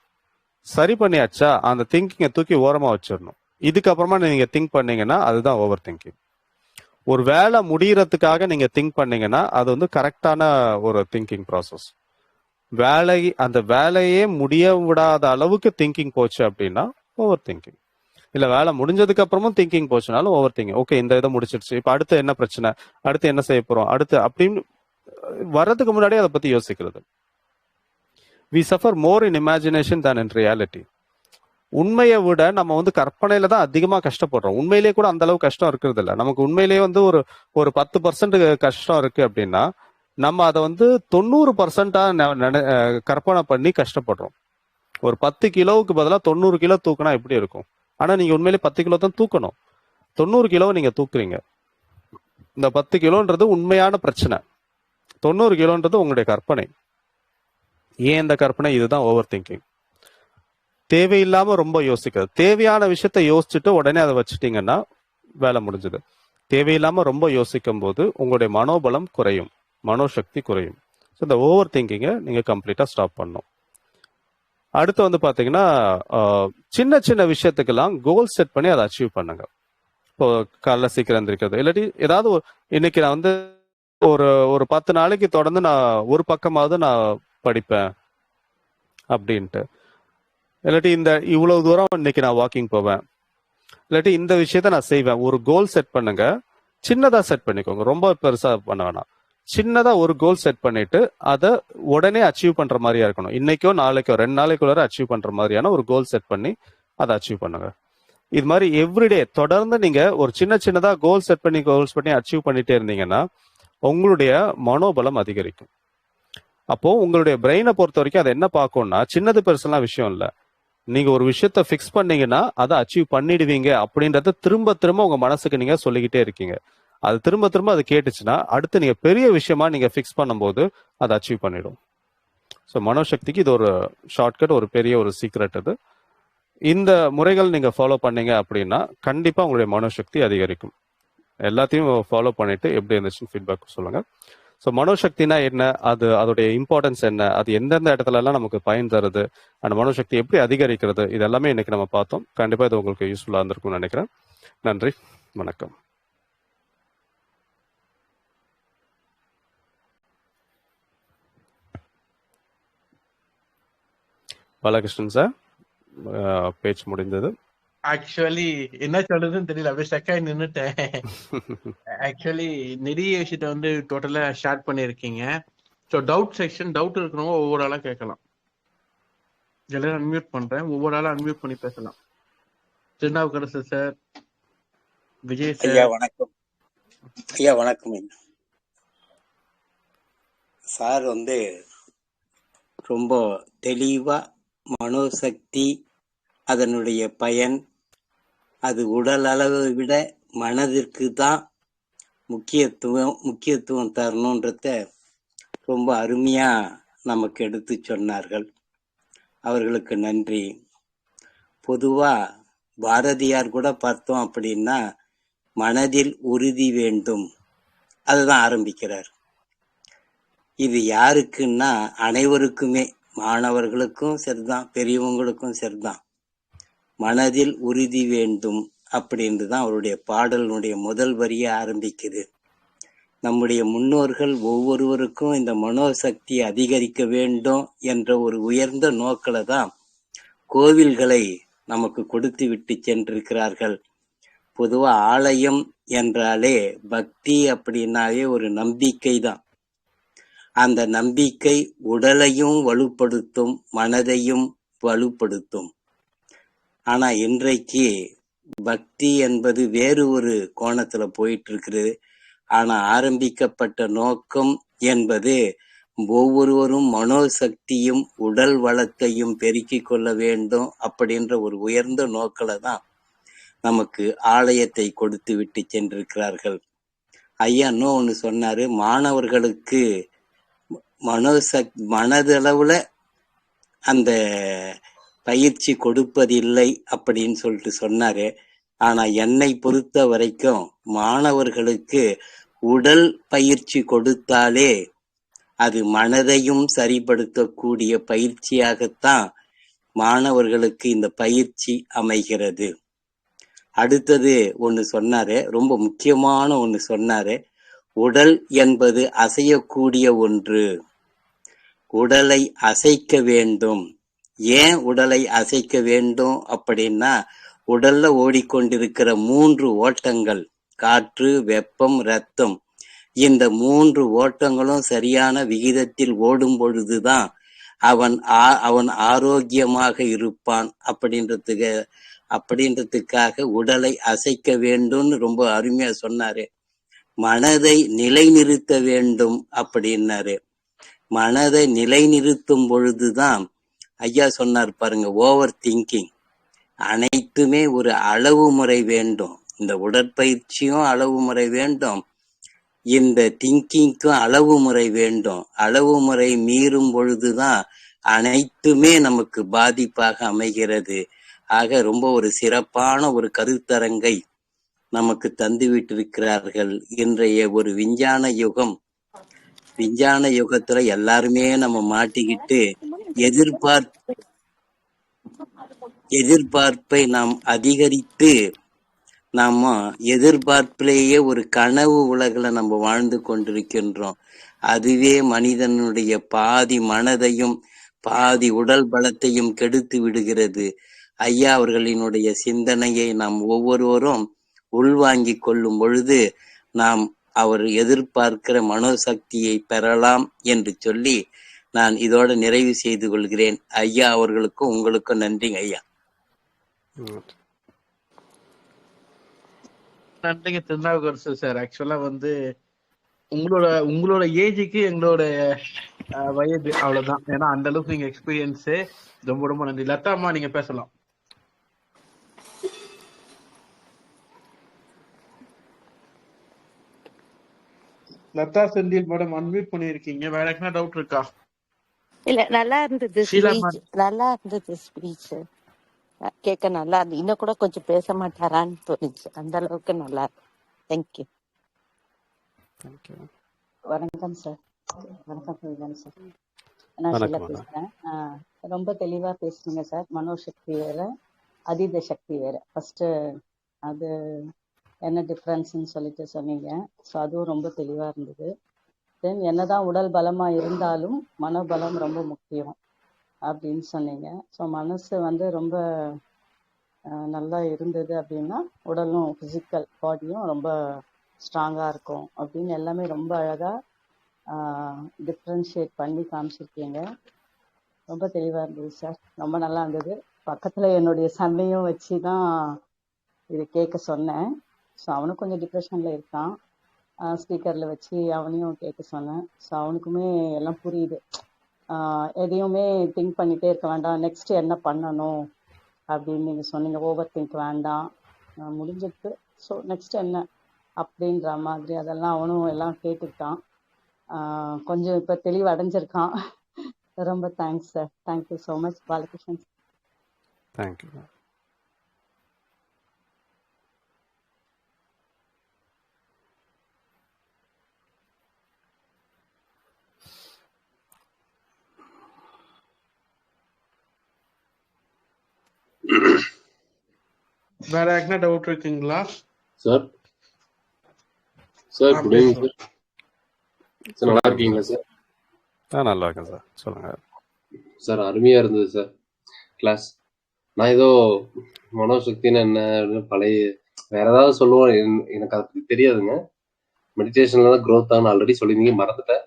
சரி பண்ணியாச்சா அந்த திங்கிங்கை தூக்கி ஓரமா வச்சிடணும். இதுக்கப்புறமா நீங்க திங்க் பண்ணீங்கன்னா அதுதான் ஓவர் திங்கிங். ஒரு வேலை முடியறதுக்காக நீங்க திங்க் பண்ணீங்கன்னா அது கரெக்டான ஒரு திங்கிங் ப்ராசஸ். அந்த வேலையே முடிய விடாத அளவுக்கு திங்கிங் போச்சு அப்படின்னா ஓவர் திங்கிங். இல்ல வேலை முடிஞ்சதுக்கு அப்புறமும் திங்கிங் போச்சுனாலும் ஓவர் திங்கிங். ஓகே, இந்த இதை முடிச்சிருச்சு, இப்ப அடுத்து என்ன பிரச்சனை, அடுத்து என்ன செய்ய போறோம், அடுத்து அப்படின்னு வர்றதுக்கு முன்னாடியே அதை பத்தி யோசிக்கிறது. we suffer more in imagination than in reality. உண்மையை விட நம்ம கற்பனையில தான் அதிகமா கஷ்டப்படுறோம். உண்மையிலேயே கூட அந்த அளவு கஷ்டம் இருக்கிறது இல்லை. நமக்கு உண்மையிலேயே ஒரு 10% கஷ்டம் இருக்கு அப்படின்னா நம்ம அதை 90% கற்பனை பண்ணி கஷ்டப்படுறோம். ஒரு 10 கிலோவுக்கு பதிலாக 90 கிலோ தூக்கினா எப்படி இருக்கும்? ஆனா நீங்க உண்மையிலேயே 10 கிலோ தான் தூக்கணும், 90 கிலோவை நீங்க தூக்குறீங்க. இந்த 10 கிலோன்றது உண்மையான பிரச்சனை, 90 கிலோன்றது உங்களுடைய கற்பனை. ஏன் இந்த கற்பனை? இதுதான் ஓவர் திங்கிங். தேவையில்லாம ரொம்ப யோசிக்கிறது. தேவையான விஷயத்த யோசிச்சுட்டு உடனே அதை வச்சுட்டீங்கன்னா வேலை முடிஞ்சது. தேவையில்லாம ரொம்ப யோசிக்கும் போது உங்களுடைய மனோபலம் குறையும், மனோசக்தி குறையும். ஸோ இந்த ஓவர் திங்கிங்கை நீங்க கம்ப்ளீட்டா ஸ்டாப் பண்ணணும். அடுத்து பாத்தீங்கன்னா சின்ன சின்ன விஷயத்துக்கெல்லாம் கோல் செட் பண்ணி அதை அச்சீவ் பண்ணுங்க. இப்போ காலைல சீக்கிரம் எந்திரிக்கிறது, இல்லாட்டி ஏதாவது இன்னைக்கு நான் ஒரு 10 நாளைக்கு தொடர்ந்து நான் ஒரு பக்கமாவது நான் படிப்பேன் அப்படின்ட்டு, இல்லாட்டி இவ்வளவு தூரம் இன்னைக்கு நான் வாக்கிங் போவேன், இல்லாட்டி இந்த விஷயத்த நான் செய்வேன். ஒரு கோல் செட் பண்ணுங்க. சின்னதா செட் பண்ணிக்கோங்க, ரொம்ப பெருசா பண்ண வேணாம். சின்னதா ஒரு கோல் செட் பண்ணிட்டு அதை உடனே அச்சீவ் பண்ற மாதிரியா இருக்கணும். இன்னைக்கோ நாளைக்கோ 2 நாளைக்குள்ள அச்சீவ் பண்ற மாதிரியான ஒரு கோல் செட் பண்ணி அதை அச்சீவ் பண்ணுங்க. இது மாதிரி எவ்ரிடே தொடர்ந்து நீங்க ஒரு சின்னதா கோல் செட் பண்ணி அச்சீவ் பண்ணிட்டே இருந்தீங்கன்னா உங்களுடைய மனோபலம் அதிகரிக்கும். அப்போ உங்களுடைய பிரெயினை பொறுத்த வரைக்கும் அதை என்ன பார்க்கும்னா, சின்னது பெருசெல்லாம் விஷயம் இல்லை. நீங்க ஒரு விஷயத்த ஃபிக்ஸ் பண்ணீங்கன்னா அதை அச்சீவ் பண்ணிடுவீங்க அப்படின்றத திரும்ப திரும்ப உங்க மனசுக்கு நீங்க சொல்லிக்கிட்டே இருக்கீங்க. அது திரும்ப திரும்ப அது கேட்டுச்சுன்னா அடுத்து நீங்க பெரிய விஷயமா நீங்க ஃபிக்ஸ் பண்ணும்போது அதை அச்சீவ் பண்ணிடும். ஸோ மனோசக்திக்கு இது ஒரு ஷார்ட்கட், ஒரு பெரிய ஒரு சீக்ரெட். இது இந்த முறைகள் நீங்க ஃபாலோ பண்ணீங்க அப்படின்னா கண்டிப்பா உங்களுடைய மனோசக்தி அதிகரிக்கும். எல்லாத்தையும் ஃபாலோ பண்ணிட்டு எப்படி இருந்துச்சுன்னு ஃபீட்பேக் சொல்லுங்க. ஸோ மனோசக்தினா என்ன, அது அதோடைய இம்பார்ட்டன்ஸ் என்ன, அது எந்தெந்த இடத்துல எல்லாம் நமக்கு பயன் தருது, அந்த மனோசக்தி எப்படி அதிகரிக்கிறது, இது எல்லாமே இன்னைக்கு நம்ம பார்த்தோம். கண்டிப்பா இது உங்களுக்கு யூஸ்ஃபுல்லா இருந்திருக்கும்னு நினைக்கிறேன். நன்றி, வணக்கம். பாலகிருஷ்ணன் சார், பேச்சு முடிந்தது. ஆக்சுவலி என்ன சொல்றதுன்னு தெரியல, அப்படியே ஸ்டக்காகி நின்னுட்டேன். ஆக்சுவலி நிறைய விஷயத்த வந்து டோட்டலா ஷேர் பண்ணியிருக்கீங்க. ஸோ டவுட் செக்ஷன், டவுட் இருக்கிறவங்க ஒவ்வொரு ஆளா கேட்கலாம். எல்லாரும் அன்மியூட் பண்றேன், ஒவ்வொரு ஆளா அன்மியூட் பண்ணி பேசலாம். திருநாவுக்கரசு சார், விஜய் ஐயா சார். வணக்கம். ஐயா வணக்கம். சார் வந்து ரொம்ப தெளிவா மனோசக்தி, அதனுடைய பயன், அது உடல் அளவை விட மனதிற்கு தான் முக்கியத்துவம் தரணுன்றத ரொம்ப அருமையா நமக்கு எடுத்து சொன்னார்கள். அவர்களுக்கு நன்றி. பொதுவா பாரதியார் கூட பார்த்தோம் அப்படின்னா மனதில் உறுதி வேண்டும், அதுதான் ஆரம்பிக்கிறார். இது யாருக்குன்னா அனைவருக்குமே, மாணவர்களுக்கும் சரிதான், பெரியவங்களுக்கும் சரிதான். மனதில் உறுதி வேண்டும் அப்படின்னு தான் அவருடைய பாடலினுடைய முதல் வரியை ஆரம்பிக்குது. நம்முடைய முன்னோர்கள் ஒவ்வொருவருக்கும் இந்த மனோசக்தி அதிகரிக்க வேண்டும் என்ற ஒரு உயர்ந்த நோக்கில தான் கோவில்களை நமக்கு கொடுத்து விட்டு சென்றிருக்கிறார்கள். பொதுவா ஆலயம் என்றாலே பக்தி அப்படின்னாவே ஒரு நம்பிக்கை தான். அந்த நம்பிக்கை உடலையும் வலுப்படுத்தும், மனதையும் வலுப்படுத்தும். ஆனா இன்றைக்கு பக்தி என்பது வேறு ஒரு கோணத்துல போயிட்டு இருக்குது. ஆனா ஆரம்பிக்கப்பட்ட நோக்கம் என்பது ஒவ்வொருவரும் மனோசக்தியும் உடல் வளத்தையும் பெருக்கிக் கொள்ள வேண்டும் அப்படின்ற ஒரு உயர்ந்த நோக்கில தான் நமக்கு ஆலயத்தை கொடுத்து விட்டு சென்றிருக்கிறார்கள். ஐயா இன்னும் ஒண்ணு சொன்னாரு, மாணவர்களுக்கு மனதளவுல அந்த பயிற்சி கொடுப்பதில்லை அப்படின்னு சொல்லிட்டு சொன்னாரு. ஆனா என்னை பொறுத்த வரைக்கும் மாணவர்களுக்கு உடல் பயிற்சி கொடுத்தாலே அது மனதையும் சரிப்படுத்தக்கூடிய பயிற்சியாகத்தான் மாணவர்களுக்கு இந்த பயிற்சி அமைகிறது. அடுத்தது ஒண்ணு சொன்னாரு, ரொம்ப முக்கியமான ஒண்ணு சொன்னாரு. உடல் என்பது அசையக்கூடிய ஒன்று, உடலை அசைக்க வேண்டும். ஏன் உடலை அசைக்க வேண்டும் அப்படின்னா, உடல்ல ஓடிக்கொண்டிருக்கிற 3 ஓட்டங்கள், காற்று, வெப்பம், ரத்தம், இந்த 3 ஓட்டங்களும் சரியான விகிதத்தில் ஓடும் பொழுதுதான் அவன் ஆரோக்கியமாக இருப்பான். அப்படின்றதுக்காக உடலை அசைக்க வேண்டும்னு ரொம்ப அருமையா சொன்னாரு. மனதை நிலைநிறுத்த வேண்டும் அப்படின்னாரு. மனதை நிலைநிறுத்தும் பொழுதுதான் ஐயா சொன்னார் பாருங்க, ஓவர் திங்கிங். அனைத்துமே ஒரு அளவு முறை வேண்டும். இந்த உடற்பயிற்சியும் அளவு முறை வேண்டும், இந்த திங்கிங்க்கும் அளவு முறை வேண்டும். அளவு முறை மீறும் பொழுதுதான் அனைத்துமே நமக்கு பாதிப்பாக அமைகிறது. ஆக ரொம்ப ஒரு சிறப்பான ஒரு கருத்தரங்கை நமக்கு தந்து விட்டிருக்கிறார்கள். இன்றைய ஒரு விஞ்ஞான யுகத்துல எல்லாருமே நம்ம மாட்டிக்கிட்டு எதிர்பார்ப்பை நாம் அதிகரித்து நாம எதிர்பார்ப்பிலேயே ஒரு கனவு உலகில நம்ம வாழ்ந்து கொண்டிருக்கின்றோம். அதுவே மனிதனுடைய பாதி மனதையும் பாதி உடல் பலத்தையும் கெடுத்து விடுகிறது. ஐயா அவர்களினுடைய சிந்தனையை நாம் ஒவ்வொருவரும் உள்வாங்கிக் கொள்ளும் பொழுது நாம் அவர் எதிர்பார்க்கிற மனோசக்தியை பெறலாம் என்று சொல்லி நான் இதோட நிறைவு செய்து கொள்கிறேன். ஐயா அவர்களுக்கும் உங்களுக்கும் நன்றிங்க ஐயா. நன்றிங்க திருநாவுக்கரசு சார். ஆக்சுவலா வந்து உங்களோட ஏஜுக்கு எங்களோட வயது அவ்வளவுதான். ஏன்னா அந்த அளவுக்கு நீங்க எக்ஸ்பீரியன்ஸ். ரொம்ப ரொம்ப நன்றி. லதாமா, நீங்க பேசலாம். லதா செந்தில் மேடம் அன்மியூட் பண்ணிருக்கீங்க. வேற என்ன டவுட் இருக்கா? இல்ல நல்லா இருந்தது ஷீலா ஸ்பீச், மேம். நல்லா இருந்தது ஸ்பீச், கேட்க நல்லா இருந்து. இன்னும் கூட கொஞ்சம் பேச மாட்டாரான்னு தோணுச்சு, அந்த அளவுக்கு நல்லா இருக்கு. தேங்க்யூ. தேங்க்யூ. வணக்கம் சார். வணக்கம் பிரதன் சார். நான் ஷீலா வணக்கம் மேடம். பேசுறேன். ரொம்ப தெளிவா பேசுனீங்க சார். மனோசக்தி வேற, அதீத சக்தி வேற. ஃபர்ஸ்ட் அது என்ன டிஃப்ரென்ஸ்ன்னு சொல்லிட்டு சொன்னீங்க. ஸோ அதுவும் ரொம்ப தெளிவா இருந்தது. தென் என்னதான் உடல் பலமா இருந்தாலும் மனோபலம் ரொம்ப முக்கியம் அப்படின்னு சொன்னீங்க. ஸோ மனசு வந்து ரொம்ப நல்லா இருந்தது அப்படின்னா உடலும் ஃபிசிக்கல் பாடியும் ரொம்ப ஸ்ட்ராங்காக இருக்கும் அப்படின்னு எல்லாமே ரொம்ப அழகாக டிஃப்ரென்ஷியேட் பண்ணி காமிச்சிருக்கீங்க. ரொம்ப தெளிவாக இருந்தது சார். ரொம்ப நல்லா இருந்தது. பக்கத்தில் என்னுடைய சன்னையும் வச்சு தான் இது கேட்க சொன்னேன். ஸோ அவனும் கொஞ்சம் டிப்ரெஷனில் இருக்கான். ஸ்பீக்கரில் வச்சு அவனையும் கேட்க சொன்னேன். ஸோ அவனுக்குமே எல்லாம் புரியுது. எதையுமே திங்க் பண்ணிகிட்டே இருக்க வேண்டாம், நெக்ஸ்ட் என்ன பண்ணணும் அப்படின்னு நீங்கள் சொன்னீங்க. ஓவர் திங்க் வேண்டாம், முடிஞ்சிருக்கு, ஸோ நெக்ஸ்ட் என்ன அப்படின்ற மாதிரி அதெல்லாம் அவனும் எல்லாம் கேட்டுக்கிட்டான். கொஞ்சம் இப்போ தெளிவு அடைஞ்சிருக்கான். ரொம்ப thanks sir. Thank you so much Balakrishnan. Thank you. வேற என்ன டவுட் இருக்குங்களா sir? Sir good evening sir. Sir நல்லா இருக்கீங்களா சார்? நல்லா இருக்கேன் சார், சொல்லுங்க சார். அருமையா இருந்தது சார் கிளாஸ். நான் ஏதோ மனோசக்தின்னு என்ன பழைய வேற ஏதாவது சொல்லுவோம், எனக்கு அதை பத்தி தெரியாதுங்க. மெடிடேஷன்ல தான் க்ரோத் ஆகும் ஆல்ரெடி சொல்லியிருந்தீங்க, மறந்துட்டேன்.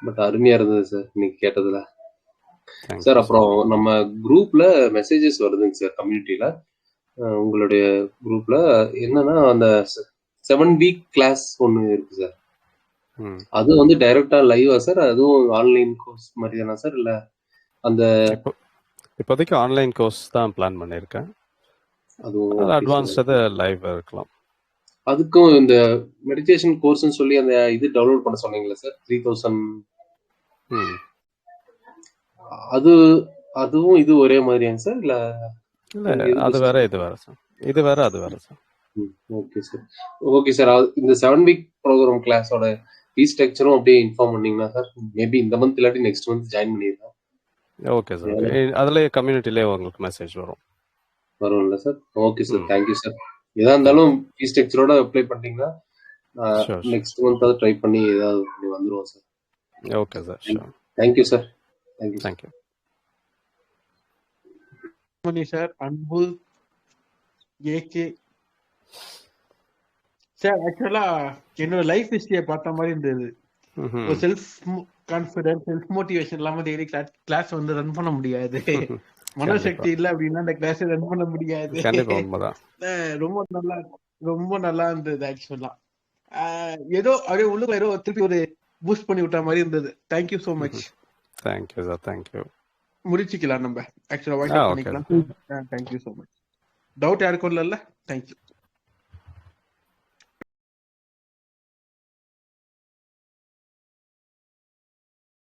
பட் அருமையா இருந்தது சார் இன்னைக்கு கேட்டதுல சார். அப்புறம் நம்ம குரூப்ல மெசேஜஸ் வருதுங்க சார் கம்யூனிட்டியில. உங்களுடைய குரூப்ல என்னன்னா அந்த 7 வீக் கிளாஸ் ஒன்று இருக்கு சார். அது வந்து டைரக்டா லைவா சார்? அதுவும் ஆன்லைன் கோர்ஸ் மாதிரி தானா சார்? இல்ல அந்த இப்போதைக்கு ஆன்லைன் கோர்ஸ் தான் பிளான் பண்ணியிருக்கேன். அது அட்வான்ஸ்டு லைவ் இருக்கலாம். அதுக்கும் இந்த மெடிடேஷன் கோர்ஸ்னு சொல்லி அந்த இது டவுன்லோட் பண்ண சொன்னீங்களா சார்? 3000. அதுவும் இது ஒரே மாதிரியாங்க சார்? இல்ல அது வேற இது வேற சார். இது வேற அது வேற sir. Okay sir. Okay sir. இந்த 7 வீக் ப்ரோக்ராம் கிளாஸோட ஃபீஸ் ஸ்ட்ரக்சரும் அப்படியே இன்ஃபார்ம் பண்ணீங்கன்னா சார், மேபி இந்த மந்த் இல்லாட்டி நெக்ஸ்ட் மந்த் ஜாயின் பண்ணிடலாம். Okay sir. அதுலயே கம்யூனிட்டிலேயே உங்களுக்கு மெசேஜ் வரும்ல sir? Okay sir, thank you sir. எதா இருந்தாலும் ஃபீஸ் ஸ்ட்ரக்சரோட அப்ளை பண்ணிட்டீங்கன்னா நெக்ஸ்ட் மந்த் அதை ட்ரை பண்ணி ஏதாவது வந்துருவோம் sir. Okay sir, sure. Thank you sir. Thank you Mani sir. Anbu AK sir. ஆக்சுவலா என்னோட லைஃப் ஹிஸ்டரியை பார்த்த மாதிரி இருந்தது. ஒரு செல்ஃப் கான்ஃபிடன்ஸ், செல்ஃப் மோட்டிவேஷன் இல்லாம டெய்லி கிளாஸ் வந்து ரன் பண்ண முடியாது. மனோசக்தி இல்ல அப்படின்னா அந்த கிளாஸ் ரன் பண்ண முடியாது. ரொம்ப நல்லா இருந்தது. ஆக்சுவலா ஏதோ அப்படியே உள்ளுக்குள்ள ஏதோ திருப்பி ஒரு பூஸ்ட் பண்ணி விட்ட மாதிரி இருந்தது. Thank you so much. Thank you sir. Thank you. முடிச்சுக்கலாம் நம்ம. ஆக்சுவலா வாய்ஸ் பண்ணிக்கலாம். Thank you so much. டவுட் யாருக்கும் இல்ல? தேங்க்யூ.